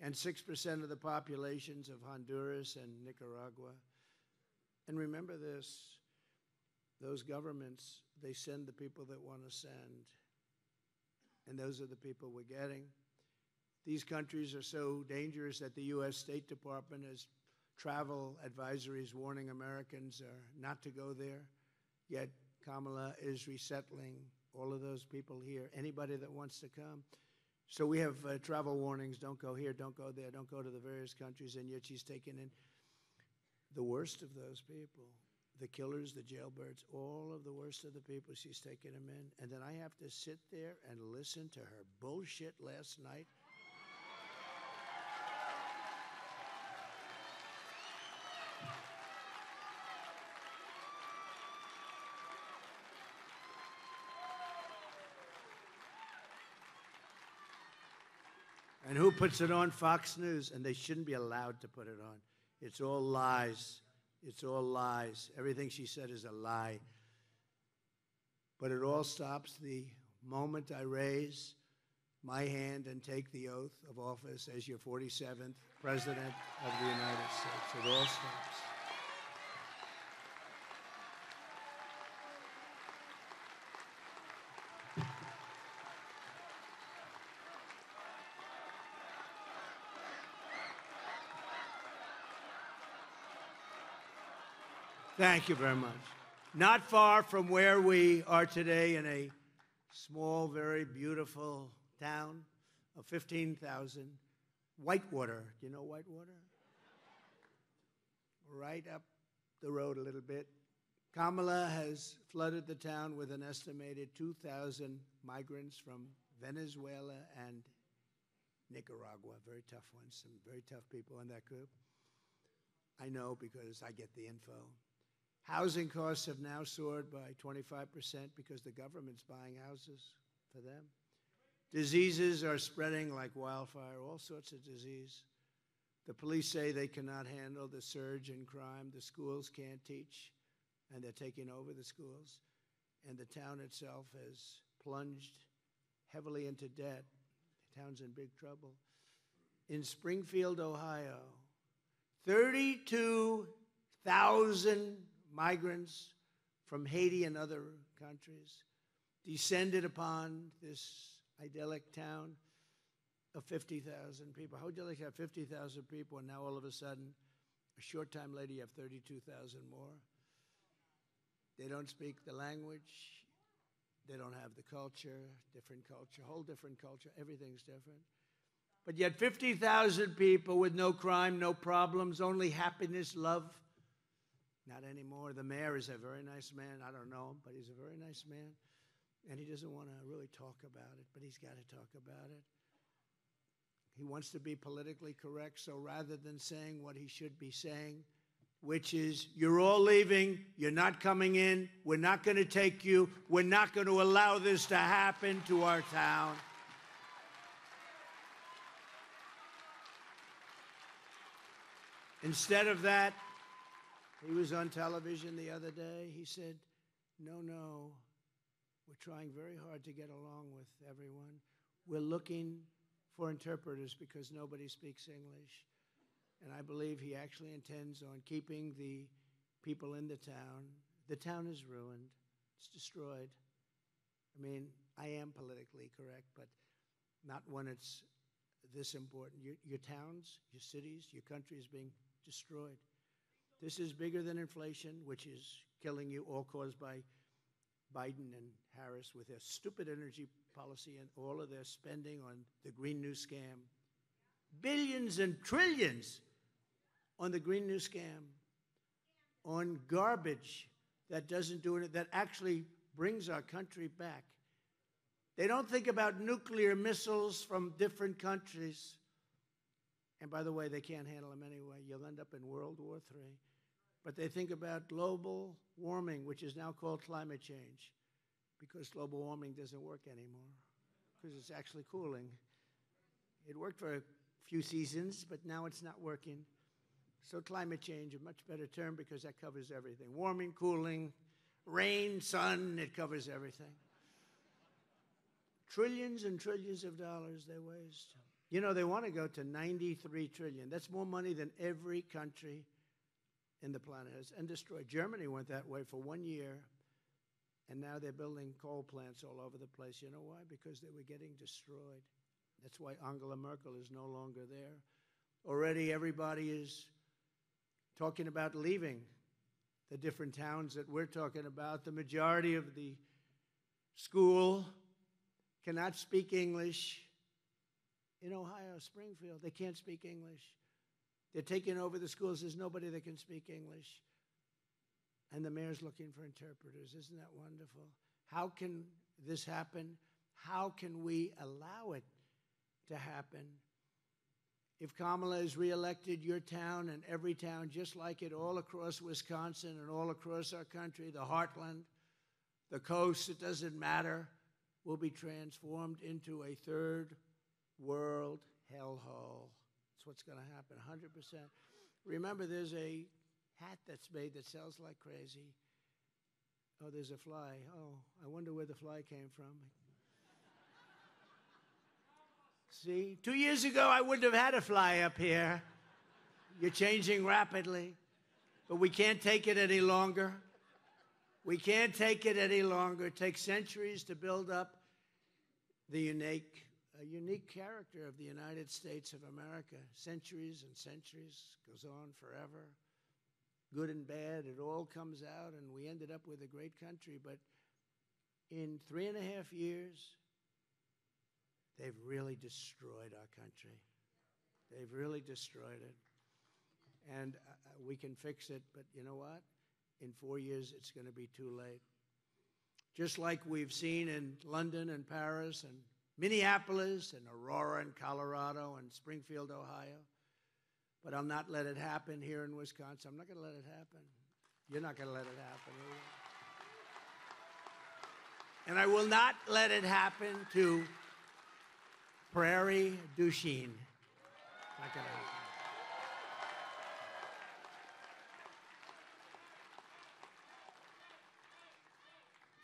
[SPEAKER 1] And 6% of the populations of Honduras and Nicaragua. And remember this, those governments, they send the people that want to send. And those are the people we're getting. These countries are so dangerous that the U.S. State Department has travel advisories warning Americans not to go there. Yet Kamala is resettling all of those people here, anybody that wants to come. So we have travel warnings, don't go here, don't go there, don't go to the various countries, and yet she's taken in the worst of those people, the killers, the jailbirds, all of the worst of the people, she's taken them in. And then I have to sit there and listen to her bullshit last night. And who puts it on? Fox News. And they shouldn't be allowed to put it on. It's all lies. It's all lies. Everything she said is a lie. But it all stops the moment I raise my hand and take the oath of office as your 47th President of the United States. It all stops. Thank you very much. Not far from where we are today, in a small, very beautiful town of 15,000, Whitewater. Do you know Whitewater? Right up the road a little bit. Kamala has flooded the town with an estimated 2,000 migrants from Venezuela and Nicaragua. Very tough ones, some very tough people in that group. I know because I get the info. Housing costs have now soared by 25% because the government's buying houses for them. Diseases are spreading like wildfire, all sorts of disease. The police say they cannot handle the surge in crime. The schools can't teach, and they're taking over the schools. And the town itself has plunged heavily into debt. The town's in big trouble. In Springfield, Ohio, 32,000 migrants from Haiti and other countries descended upon this idyllic town of 50,000 people. How would you like to have 50,000 people and now all of a sudden, a short time later, you have 32,000 more? They don't speak the language. They don't have the culture, whole different culture. Everything's different. But yet 50,000 people with no crime, no problems, only happiness, love. Not anymore. The mayor is a very nice man. I don't know him, but he's a very nice man. And he doesn't want to really talk about it, but he's got to talk about it. He wants to be politically correct, so rather than saying what he should be saying, which is, you're all leaving, you're not coming in, we're not going to take you, we're not going to allow this to happen to our town. Instead of that, he was on television the other day. He said, no, we're trying very hard to get along with everyone. We're looking for interpreters because nobody speaks English. And I believe he actually intends on keeping the people in the town. The town is ruined. It's destroyed. I mean, I am politically correct, but not when it's this important. Your towns, your cities, your country is being destroyed. This is bigger than inflation, which is killing you, all caused by Biden and Harris with their stupid energy policy and all of their spending on the Green New Scam. Billions and trillions on the Green New Scam, on garbage that doesn't do it, that actually brings our country back. They don't think about nuclear missiles from different countries. And by the way, they can't handle them anyway. You'll end up in World War III. But they think about global warming, which is now called climate change, because global warming doesn't work anymore, because it's actually cooling. It worked for a few seasons, but now it's not working. So climate change, a much better term, because that covers everything. Warming, cooling, rain, sun, it covers everything. Trillions and trillions of dollars they waste. You know, they want to go to 93 trillion. That's more money than every country in the planet has, and destroyed. Germany went that way for 1 year, and now they're building coal plants all over the place. You know why? Because they were getting destroyed. That's why Angela Merkel is no longer there. Already everybody is talking about leaving the different towns that we're talking about. The majority of the school cannot speak English. In Ohio, Springfield, they can't speak English. They're taking over the schools. There's nobody that can speak English. And the mayor's looking for interpreters. Isn't that wonderful? How can this happen? How can we allow it to happen? If Kamala is reelected, your town and every town, just like it, all across Wisconsin and all across our country, the heartland, the coast, it doesn't matter, will be transformed into a third world hellhole. That's what's going to happen, 100%. Remember, there's a hat that's made that sells like crazy. Oh, there's a fly. Oh, I wonder where the fly came from. See, 2 years ago, I wouldn't have had a fly up here. You're changing rapidly, but we can't take it any longer. We can't take it any longer. It takes centuries to build up the unique character of the United States of America. Centuries and centuries, goes on forever. Good and bad, it all comes out, and we ended up with a great country. But in 3.5 years, they've really destroyed our country. They've really destroyed it. And we can fix it, but you know what? In 4 years, it's going to be too late. Just like we've seen in London and Paris and Minneapolis and Aurora and Colorado and Springfield, Ohio. But I'll not let it happen here in Wisconsin. I'm not going to let it happen. You're not going to let it happen either. And I will not let it happen to Prairie Du Chien. Not going to happen.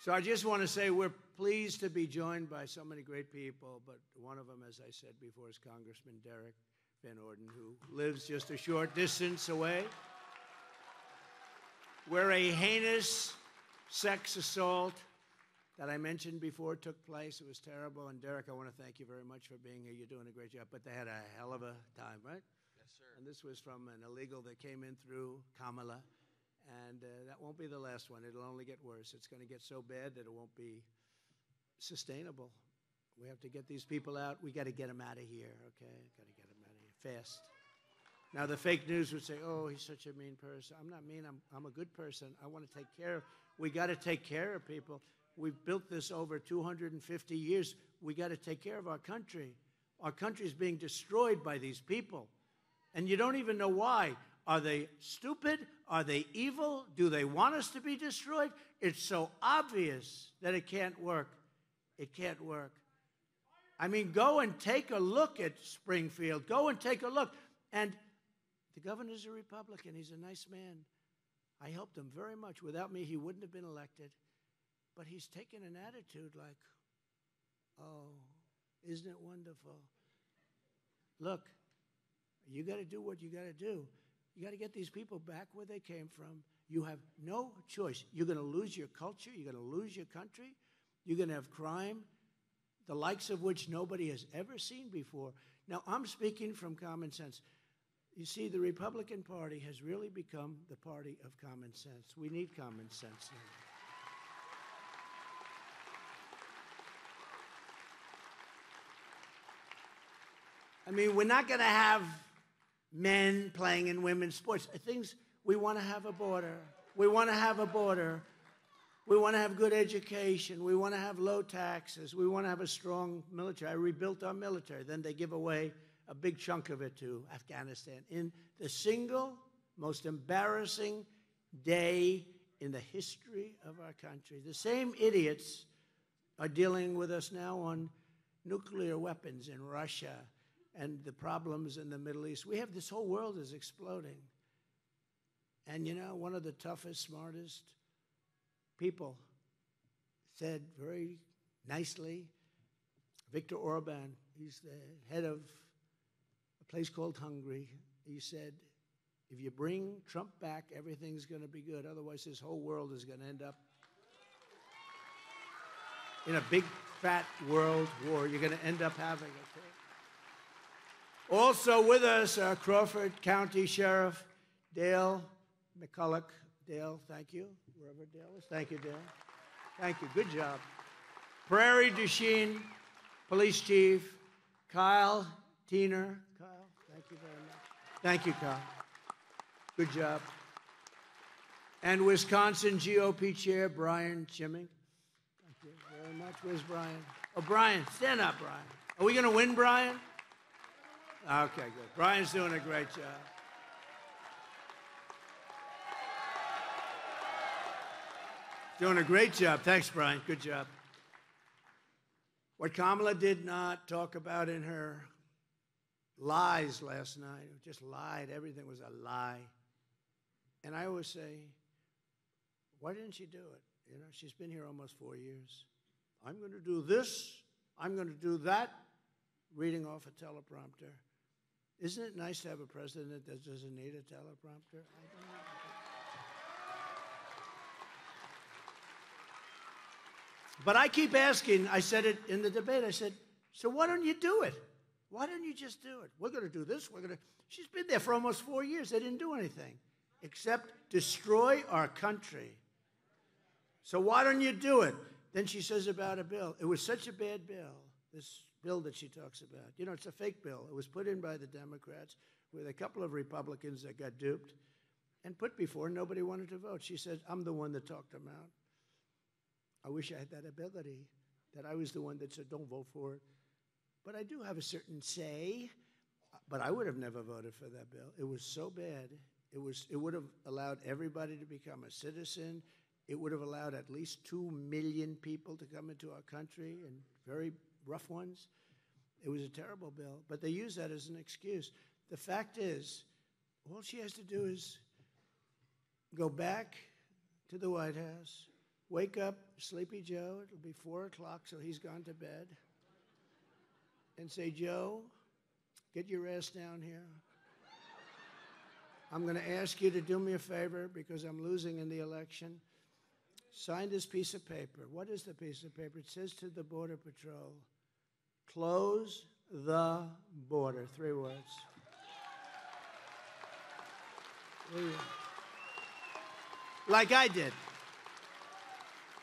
[SPEAKER 1] So I just want to say we're pleased to be joined by so many great people, but one of them, as I said before, is Congressman Derek Van Orden, who lives just a short distance away, where a heinous sex assault that I mentioned before took place. It was terrible. And Derek, I want to thank you very much for being here. You're doing a great job. But they had a hell of a time, right?
[SPEAKER 2] Yes, sir.
[SPEAKER 1] And this was from an illegal that came in through Kamala. And that won't be the last one. It'll only get worse. It's going to get so bad that it won't be sustainable. We have to get these people out. We got to get them out of here, okay? Got to get them out of here fast. Now, the fake news would say, oh, he's such a mean person. I'm not mean. I'm a good person. I want to take care of. We got to take care of people. We've built this over 250 years. We got to take care of our country. Our country is being destroyed by these people. And you don't even know why. Are they stupid? Are they evil? Do they want us to be destroyed? It's so obvious that it can't work. It can't work. I mean, go and take a look at Springfield. Go and take a look. And the governor's a Republican. He's a nice man. I helped him very much. Without me, he wouldn't have been elected. But he's taken an attitude like, oh, isn't it wonderful? Look, you got to do what you got to do. You got to get these people back where they came from. You have no choice. You're going to lose your culture. You're going to lose your country. You're going to have crime. the likes of which nobody has ever seen before. Now, I'm speaking from common sense. You see, the Republican Party has really become the party of common sense. We need common sense now. I mean, we're not going to have men playing in women's sports. We want to have a border. We want to have a border. We want to have good education. We want to have low taxes. We want to have a strong military. I rebuilt our military. Then they give away a big chunk of it to Afghanistan. In the single most embarrassing day in the history of our country, the same idiots are dealing with us now on nuclear weapons in Russia and the problems in the Middle East. We have this whole world is exploding. And you know, one of the toughest, smartest people said very nicely, Viktor Orban, he's the head of a place called Hungary. He said, if you bring Trump back, everything's going to be good. Otherwise, this whole world is going to end up in a big, fat world war. You're going to end up having it. Also with us, Crawford County Sheriff Dale McCulloch. Dale, thank you, wherever Dale is. Thank you, Dale. Thank you. Good job. Prairie Du Chien Police Chief Kyle Teener. Kyle, thank you very much. Thank you, Kyle. Good job. And Wisconsin GOP Chair Brian Chimming. Thank you very much. Where's Brian? Oh, Brian, stand up, Brian. Are we going to win, Brian? Okay, good. Brian's doing a great job. Doing a great job. Thanks, Brian. Good job. What Kamala did not talk about in her lies last night, just lied. Everything was a lie. And I always say, why didn't she do it? You know, she's been here almost 4 years. I'm going to do this. I'm going to do that. Reading off a teleprompter. Isn't it nice to have a president that doesn't need a teleprompter? But I keep asking, I said it in the debate, I said, so why don't you do it? Why don't you just do it? We're going to do this, She's been there for almost 4 years. They didn't do anything except destroy our country. So why don't you do it? Then she says about a bill. It was such a bad bill, this bill that she talks about. You know, it's a fake bill. It was put in by the Democrats with a couple of Republicans that got duped and put before. Nobody wanted to vote. She said, I'm the one that talked them out. I wish I had that ability, that I was the one that said, don't vote for it. But I do have a certain say. But I would have never voted for that bill. It was so bad. It would have allowed everybody to become a citizen. It would have allowed at least 2 million people to come into our country, and very rough ones. It was a terrible bill. But they use that as an excuse. The fact is, all she has to do is go back to the White House, wake up Sleepy Joe, it'll be 4 o'clock, so he's gone to bed, and say, Joe, get your ass down here. I'm going to ask you to do me a favor because I'm losing in the election. Sign this piece of paper. What is the piece of paper? It says to the Border Patrol, close the border. 3 words. Like I did.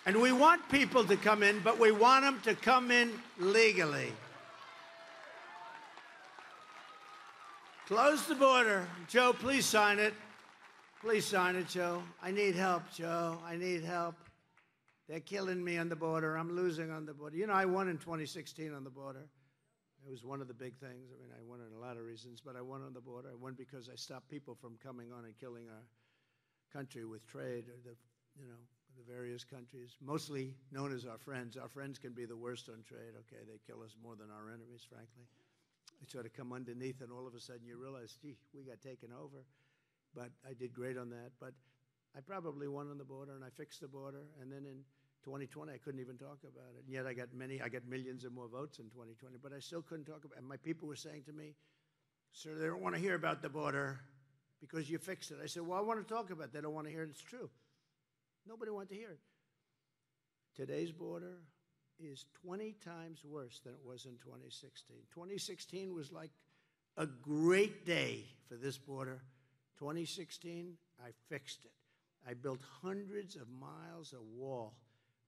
[SPEAKER 1] And we want people to come in, but we want them to come in legally. Close the border. Joe, please sign it. Please sign it, Joe. I need help, Joe. I need help. They're killing me on the border. I'm losing on the border. You know, I won in 2016 on the border. It was one of the big things. I mean, I won on a lot of reasons, but I won on the border. I won because I stopped people from coming on and killing our country with trade, or the various countries, mostly known as our friends. Our friends can be the worst on trade. Okay, they kill us more than our enemies, frankly. They sort of come underneath, and all of a sudden you realize, gee, we got taken over. But I did great on that. But I probably won on the border, and I fixed the border. And then in 2020, I couldn't even talk about it. And yet I got millions and more votes in 2020, but I still couldn't talk about it. And my people were saying to me, sir, they don't want to hear about the border because you fixed it. I said, well, I want to talk about it. They don't want to hear it. It's true. Nobody wanted to hear it. Today's border is 20 times worse than it was in 2016. 2016 was like a great day for this border. 2016, I fixed it. I built hundreds of miles of wall.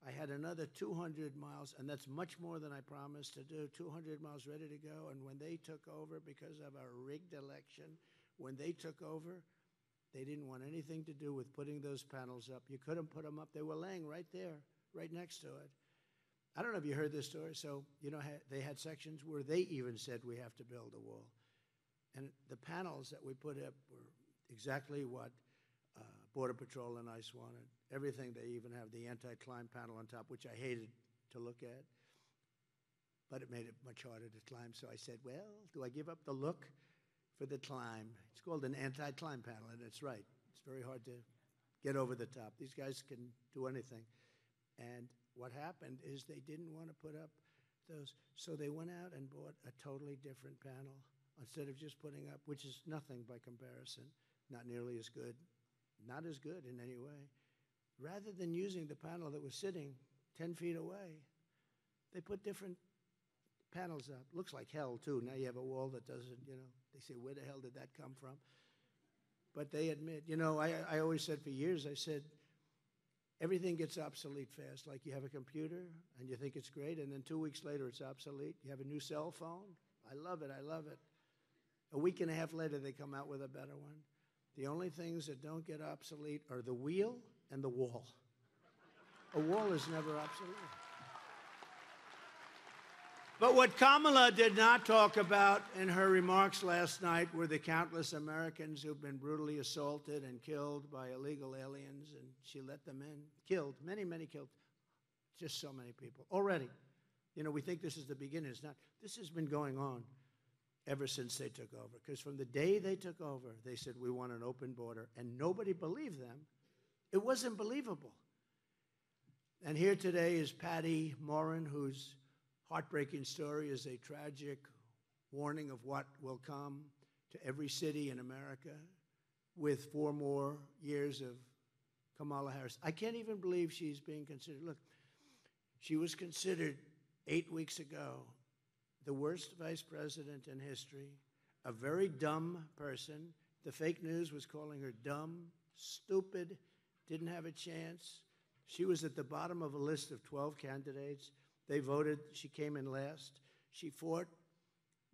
[SPEAKER 1] I had another 200 miles, and that's much more than I promised to do, 200 miles ready to go. And when they took over, because of a rigged election, when they took over, they didn't want anything to do with putting those panels up. You couldn't put them up. They were laying right there, right next to it. I don't know if you heard this story. So, they had sections where they even said we have to build a wall. And the panels that we put up were exactly what Border Patrol and ICE wanted. Everything. They even have the anti-climb panel on top, which I hated to look at. But it made it much harder to climb. So I said, well, do I give up the look for the climb? It's called an anti-climb panel, and it's right. It's very hard to get over the top. These guys can do anything. And what happened is they didn't want to put up those. So they went out and bought a totally different panel instead of just putting up, which is nothing by comparison, not nearly as good, not as good in any way. Rather than using the panel that was sitting 10 feet away, they put different panels up. Looks like hell, too. Now you have a wall that doesn't, they say, where the hell did that come from? But they admit, I always said for years, I said, everything gets obsolete fast. Like you have a computer and you think it's great, and then 2 weeks later it's obsolete. You have a new cell phone. I love it. I love it. A week and a half later, they come out with a better one. The only things that don't get obsolete are the wheel and the wall. A wall is never obsolete. But what Kamala did not talk about in her remarks last night were the countless Americans who've been brutally assaulted and killed by illegal aliens, and she let them in. Killed, many, many killed. Just so many people. Already. We think this is the beginning. It's not. This has been going on ever since they took over. Because from the day they took over, they said, we want an open border. And nobody believed them. It wasn't believable. And here today is Patty Morin, whose heartbreaking story is a tragic warning of what will come to every city in America with 4 more years of Kamala Harris. I can't even believe she's being considered. Look, she was considered 8 weeks ago the worst vice president in history, a very dumb person. The fake news was calling her dumb, stupid, didn't have a chance. She was at the bottom of a list of 12 candidates. They voted. She came in last. She fought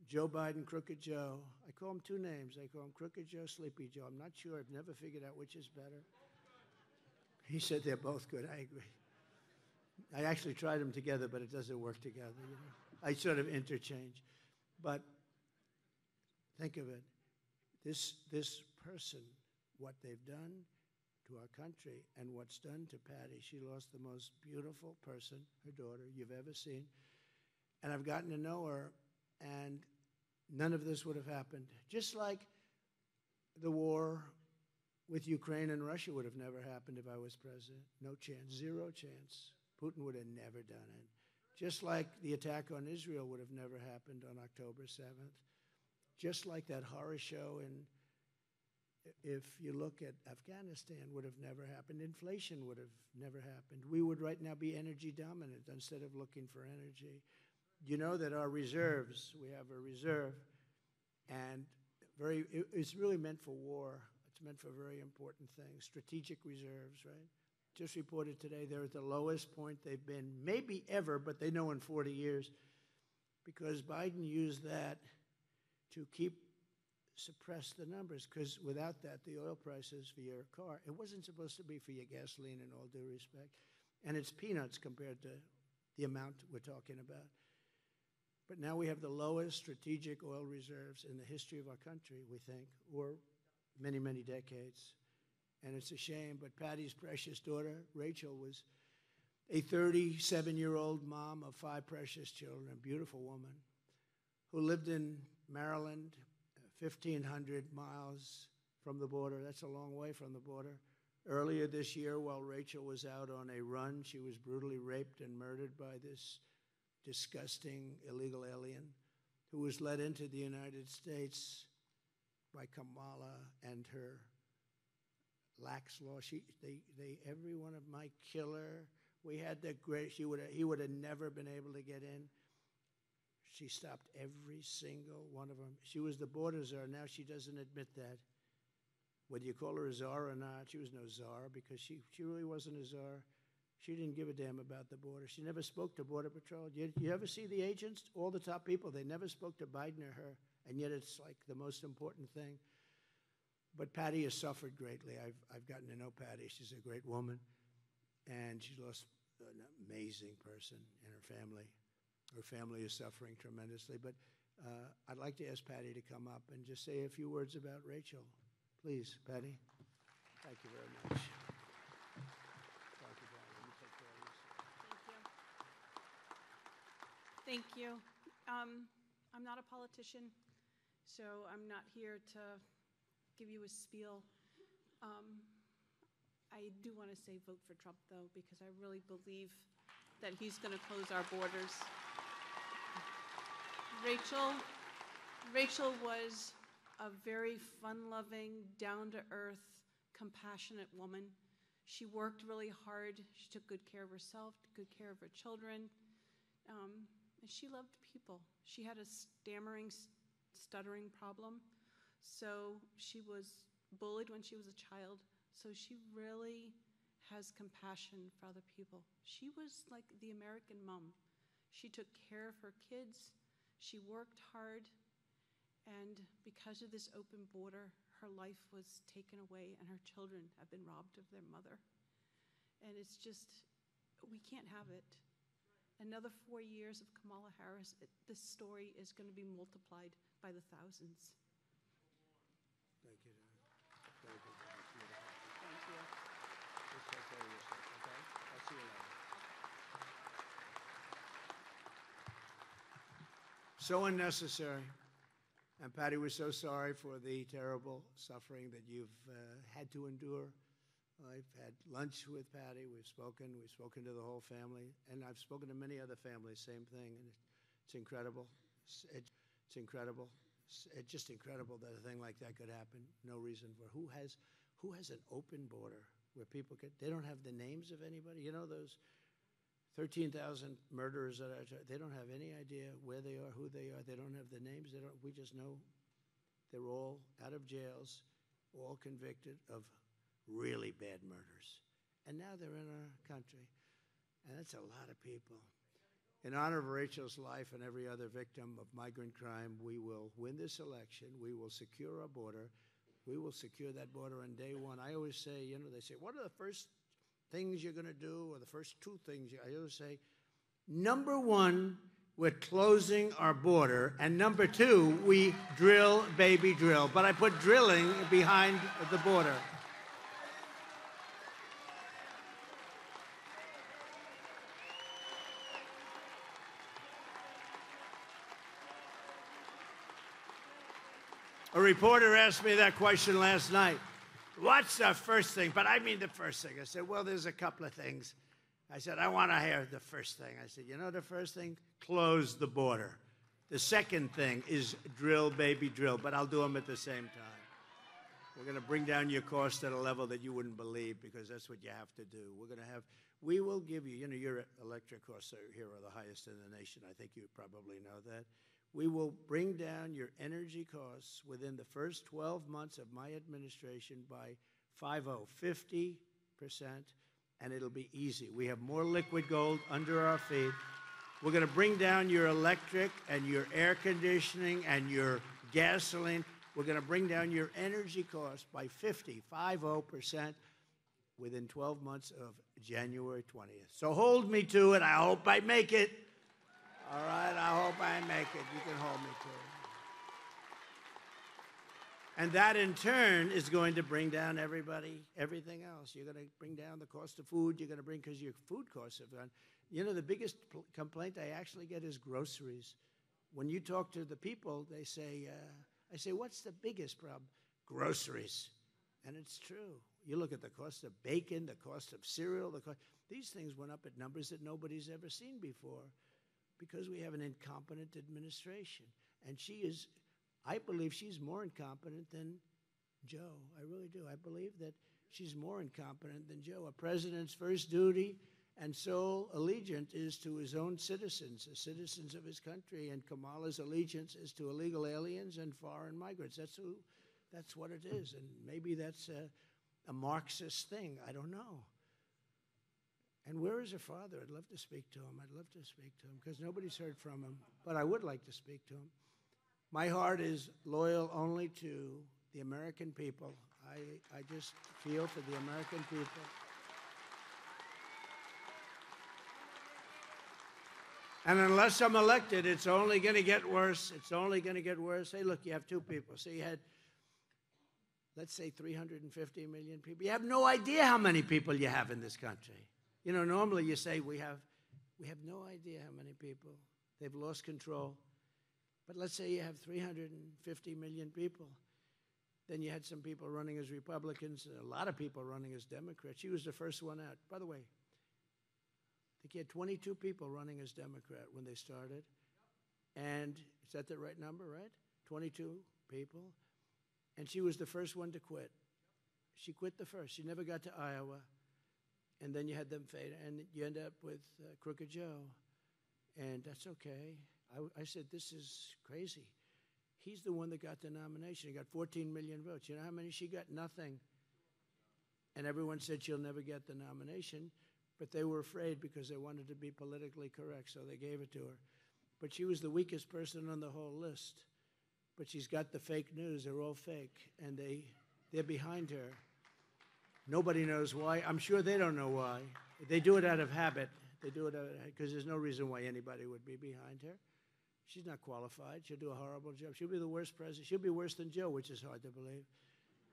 [SPEAKER 1] Joe Biden, Crooked Joe. I call him 2 names. I call him Crooked Joe, Sleepy Joe. I'm not sure. I've never figured out which is better. He said they're both good. I agree. I actually tried them together, but it doesn't work together. I sort of interchange. But think of it. This person, what they've done to our country and what's done to Patty. She lost the most beautiful person, her daughter, you've ever seen. And I've gotten to know her, and none of this would have happened. Just like the war with Ukraine and Russia would have never happened if I was president. No chance, 0 chance. Putin would have never done it. Just like the attack on Israel would have never happened on October 7th. Just like that horror show if you look at Afghanistan, would have never happened. Inflation would have never happened. We would right now be energy dominant instead of looking for energy. You know that our reserves, we have a reserve, and it's really meant for war. It's meant for very important things, strategic reserves, right? Just reported today they're at the lowest point they've been, maybe ever, but they know in 40 years, because Biden used that to suppress the numbers, because without that, the oil prices for your car, it wasn't supposed to be for your gasoline, in all due respect, and it's peanuts compared to the amount we're talking about. But now we have the lowest strategic oil reserves in the history of our country, we think, or many, many decades. And it's a shame, but Patty's precious daughter, Rachel, was a 37-year-old mom of 5 precious children, a beautiful woman, who lived in Maryland, 1,500 miles from the border. That's a long way from the border. Earlier this year, while Rachel was out on a run, she was brutally raped and murdered by this disgusting illegal alien who was led into the United States by Kamala and her lax law. Every one of my killer We had the great, he would have never been able to get in. She stopped every single one of them. She was the border czar. Now she doesn't admit that. Whether you call her a czar or not, she was no czar because she really wasn't a czar. She didn't give a damn about the border. She never spoke to Border Patrol. You ever see the agents? All the top people, they never spoke to Biden or her, and yet it's like the most important thing. But Patty has suffered greatly. I've gotten to know Patty. She's a great woman, and she lost an amazing person in her family. Her family is suffering tremendously. But I'd like to ask Patty to come up and just say a few words about Rachel. Please, Patty. Thank you very much. Thank you, Patty. Let me take care of this.
[SPEAKER 10] Thank you. I'm not a politician, so I'm not here to give you a spiel. I do want to say vote for Trump, though, because I really believe that he's going to close our borders. Rachel was a very fun-loving, down-to-earth, compassionate woman. She worked really hard. She took good care of herself, good care of her children, and she loved people. She had a stuttering problem, so she was bullied when she was a child, so she really has compassion for other people. She was like the American mom. She took care of her kids. She worked hard. And because of this open border, her life was taken away and her children have been robbed of their mother. And it's just, we can't have it. Another 4 years of Kamala Harris, this story is going to be multiplied by the thousands.
[SPEAKER 1] Thank you. Thank you.
[SPEAKER 10] Thank you.
[SPEAKER 1] Just take care of yourself, okay? I'll see you later. So unnecessary. And Patty, we're so sorry for the terrible suffering that you've had to endure. I've had lunch with Patty. We've spoken to the whole family, and I've spoken to many other families, same thing, and it's incredible. It's incredible. It's just incredible that a thing like that could happen. No reason for who has an open border where people they don't have the names of anybody. You know those 13,000 murderers that they don't have any idea where they are, who they are. They don't have the names. We just know they're all out of jails, all convicted of really bad murders. And now they're in our country. And that's a lot of people. In honor of Rachel's life and every other victim of migrant crime, we will win this election. We will secure our border. We will secure that border on day one. I always say, they say, what are the first things you're going to do, or the first two things? I always say, number one, we're closing our border, and number two, we drill, baby, drill. But I put drilling behind the border. A reporter asked me that question last night. What's the first thing? But I mean the first thing. I said, well, there's a couple of things. I said, I want to hear the first thing. I said, the first thing? Close the border. The second thing is drill, baby, drill. But I'll do them at the same time. We're going to bring down your cost at a level that you wouldn't believe, because that's what you have to do. We will give you, your electric costs here are the highest in the nation. I think you probably know that. We will bring down your energy costs within the first 12 months of my administration by 50%, and it'll be easy. We have more liquid gold under our feet. We're going to bring down your electric and your air conditioning and your gasoline. We're going to bring down your energy costs by 50% within 12 months of January 20th. So hold me to it. I hope I make it. All right, I hope I make it. You can hold me to it. And that, in turn, is going to bring down everything else. You're going to bring down the cost of food. You're going to bring, because your food costs have gone. The biggest complaint I actually get is groceries. When you talk to the people, they say, I say, what's the biggest problem? Groceries. And it's true. You look at the cost of bacon, the cost of cereal, these things went up at numbers that nobody's ever seen before, because we have an incompetent administration. And I believe she's more incompetent than Joe. I really do. I believe that she's more incompetent than Joe. A president's first duty and sole allegiance is to his own citizens, the citizens of his country, and Kamala's allegiance is to illegal aliens and foreign migrants. That's what it is, and maybe that's a Marxist thing. I don't know. And where is her father? I'd love to speak to him. I'd love to speak to him because nobody's heard from him, but I would like to speak to him. My heart is loyal only to the American people. I just feel for the American people. And unless I'm elected, it's only going to get worse. It's only going to get worse. Hey, look, you have two people. So you had, let's say, 350 million people. You have no idea how many people you have in this country. You know, normally you say we have no idea how many people. They've lost control. But let's say you have 350 million people. Then you had some people running as Republicans, a lot of people running as Democrats. She was the first one out. By the way, I think you had 22 people running as Democrat when they started. And is that the right number, right? 22 people. And she was the first one to quit. She quit the first. She never got to Iowa. And then you had them fade, and you end up with Crooked Joe. And that's okay. I said, this is crazy. He's the one that got the nomination. He got 14 million votes. You know how many she got? Nothing. And everyone said she'll never get the nomination, but they were afraid because they wanted to be politically correct, so they gave it to her. But she was the weakest person on the whole list. But she's got the fake news. They're all fake, and they're behind her. Nobody knows why. I'm sure they don't know why. They do it out of habit. They do it because there's no reason why anybody would be behind her. She's not qualified. She'll do a horrible job. She'll be the worst president. She'll be worse than Joe, which is hard to believe.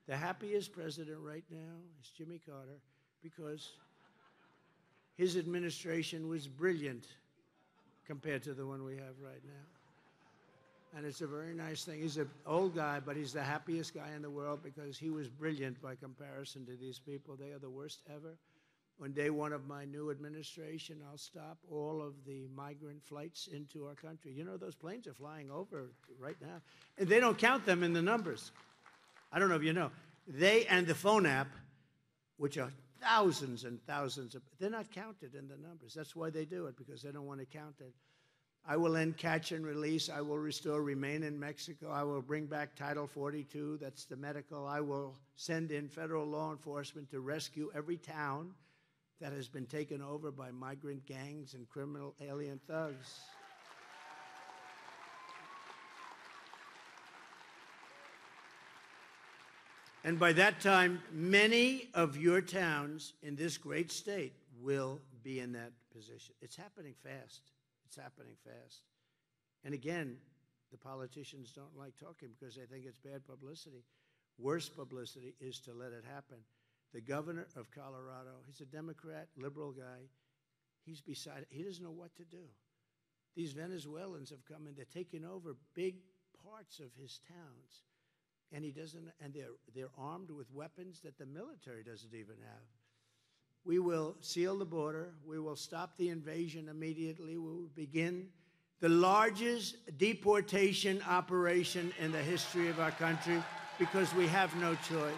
[SPEAKER 1] The happiest president right now is Jimmy Carter because his administration was brilliant compared to the one we have right now. And it's a very nice thing. He's an old guy, but he's the happiest guy in the world because he was brilliant by comparison to these people. They are the worst ever. On day one of my new administration, I'll stop all of the migrant flights into our country. You know, those planes are flying over right now. And they don't count them in the numbers. I don't know if you know. They and the phone app, which are thousands and thousands of, they're not counted in the numbers. That's why they do it, because they don't want to count it. I will end catch and release. I will restore remain in Mexico. I will bring back Title 42. That's the medical. I will send in federal law enforcement to rescue every town that has been taken over by migrant gangs and criminal alien thugs. And by that time, many of your towns in this great state will be in that position. It's happening fast. It's happening fast. And again, the politicians don't like talking because they think it's bad publicity. Worse publicity is to let it happen. The governor of Colorado, he's a Democrat, liberal guy. He's beside it. He doesn't know what to do. These Venezuelans have come in. They're taking over big parts of his towns. And he doesn't, and they're armed with weapons that the military doesn't even have. We will seal the border. We will stop the invasion immediately. We will begin the largest deportation operation in the history of our country because we have no choice.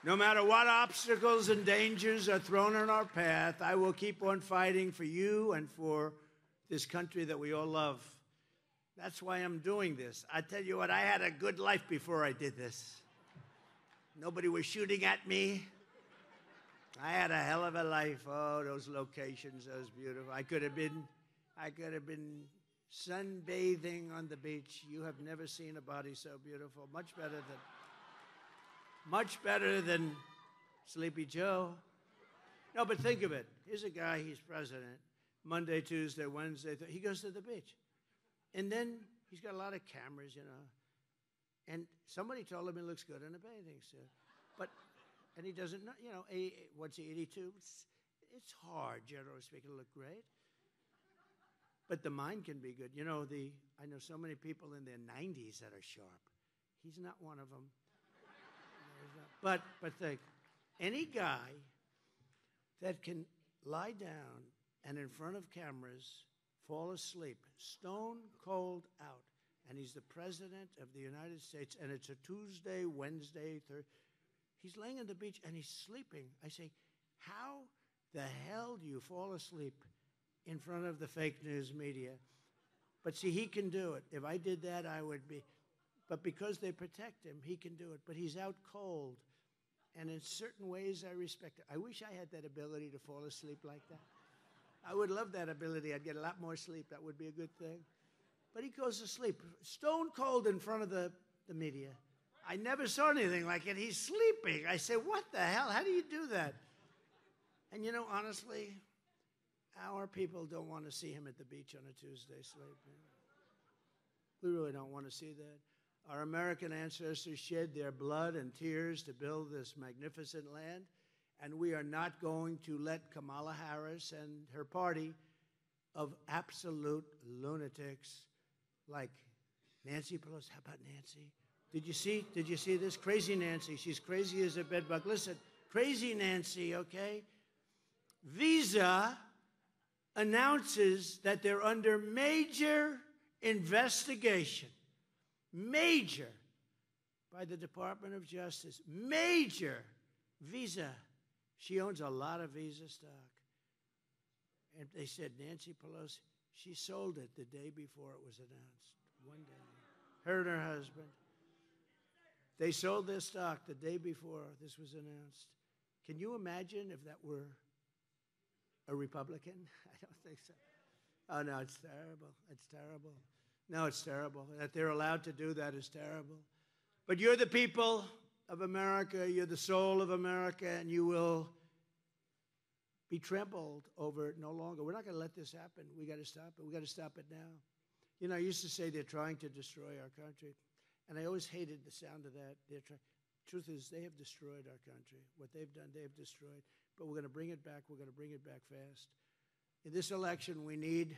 [SPEAKER 1] No matter what obstacles and dangers are thrown in our path, I will keep on fighting for you and for this country that we all love. That's why I'm doing this. I tell you what, I had a good life before I did this. Nobody was shooting at me. I had a hell of a life. Oh, those locations, those beautiful. I could have been sunbathing on the beach. You have never seen a body so beautiful. Much better than Sleepy Joe. No, but think of it. Here's a guy, he's president. Monday, Tuesday, Wednesday, he goes to the beach. And then he's got a lot of cameras, you know. And somebody told him he looks good in a bathing suit. And he doesn't know, you know, what's he, 82? It's hard, generally speaking, to look great. But the mind can be good. You know, I know so many people in their 90s that are sharp. He's not one of them. But think, any guy that can lie down and in front of cameras fall asleep, stone cold out, and he's the President of the United States, and it's a Tuesday, Wednesday, Thursday. He's laying on the beach, and he's sleeping. I say, how the hell do you fall asleep in front of the fake news media? But see, he can do it. If I did that, I would be. But because they protect him, he can do it. But he's out cold. And in certain ways, I respect it. I wish I had that ability to fall asleep like that. I would love that ability. I'd get a lot more sleep. That would be a good thing. But he goes to sleep, stone cold in front of the media. I never saw anything like it. He's sleeping. I say, what the hell? How do you do that? And you know, honestly, our people don't want to see him at the beach on a Tuesday sleeping. We really don't want to see that. Our American ancestors shed their blood and tears to build this magnificent land, and we are not going to let Kamala Harris and her party of absolute lunatics like Nancy Pelosi. How about Nancy? Did you see this? Crazy Nancy. She's crazy as a bedbug. Listen, crazy Nancy, okay? Visa announces that they're under major investigation. Major. By the Department of Justice. Major. Visa. She owns a lot of Visa stock. And they said Nancy Pelosi, she sold it the day before it was announced. One day. Her and her husband. They sold their stock the day before this was announced. Can you imagine if that were a Republican? I don't think so. Oh, no, it's terrible. It's terrible. No, it's terrible. That they're allowed to do that is terrible. But you're the people of America. You're the soul of America, and you will be trampled over it no longer. We're not going to let this happen. We got to stop it. We got to stop it now. You know, I used to say they're trying to destroy our country, and I always hated the sound of that. Truth is, they have destroyed our country. What they've done, they have destroyed. But we're going to bring it back. We're going to bring it back fast. In this election, we need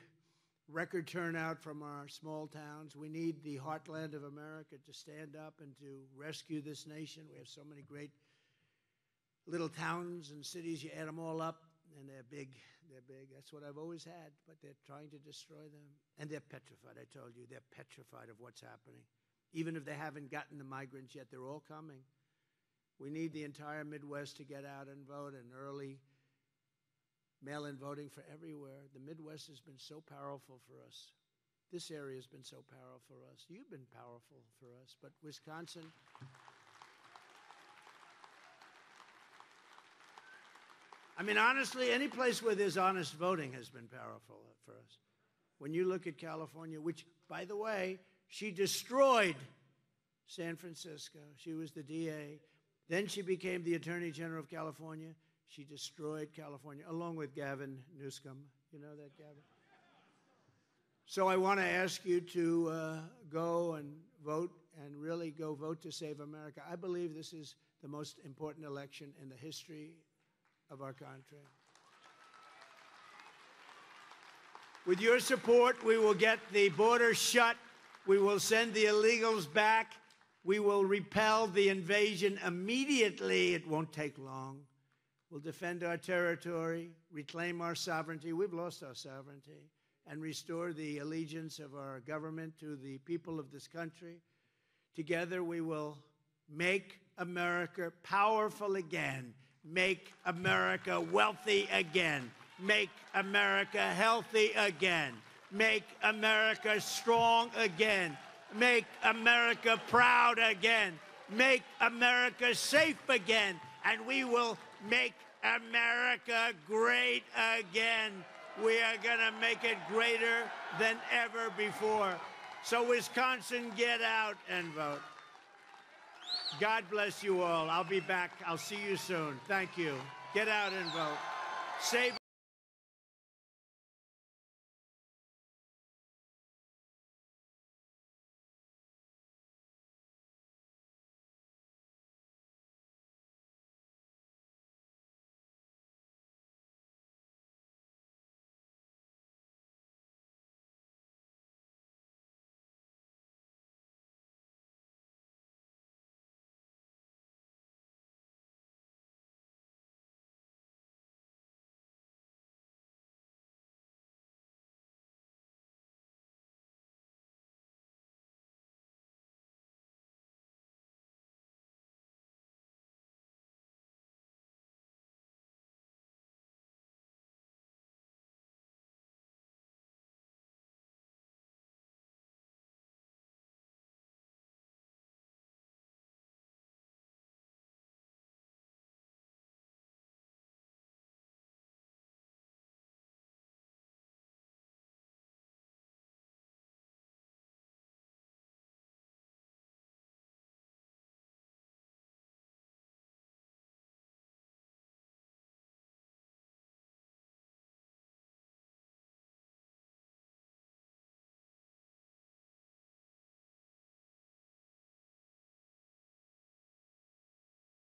[SPEAKER 1] record turnout from our small towns. We need the heartland of America to stand up and to rescue this nation. We have so many great little towns and cities. You add them all up, and they're big. They're big. That's what I've always had, but they're trying to destroy them. And they're petrified. I told you, they're petrified of what's happening. Even if they haven't gotten the migrants yet, they're all coming. We need the entire Midwest to get out and vote, and early mail-in voting for everywhere. The Midwest has been so powerful for us. This area has been so powerful for us. You've been powerful for us, but Wisconsin... I mean, honestly, any place where there's honest voting has been powerful for us. When you look at California, which, by the way, she destroyed San Francisco. She was the DA. Then she became the Attorney General of California. She destroyed California, along with Gavin Newsom. You know that, Gavin? So I want to ask you to go and vote, and really go vote to save America. I believe this is the most important election in the history of our country. With your support, we will get the border shut. We will send the illegals back. We will repel the invasion immediately. It won't take long. We'll defend our territory, reclaim our sovereignty. We've lost our sovereignty. And restore the allegiance of our government to the people of this country. Together, we will make America powerful again. Make America wealthy again. Make America healthy again. Make America strong again. Make America proud again. Make America safe again. And we will make America great again. We are going to make it greater than ever before. So, Wisconsin, get out and vote. God bless you all. I'll be back. I'll see you soon. Thank you. Get out and vote. Save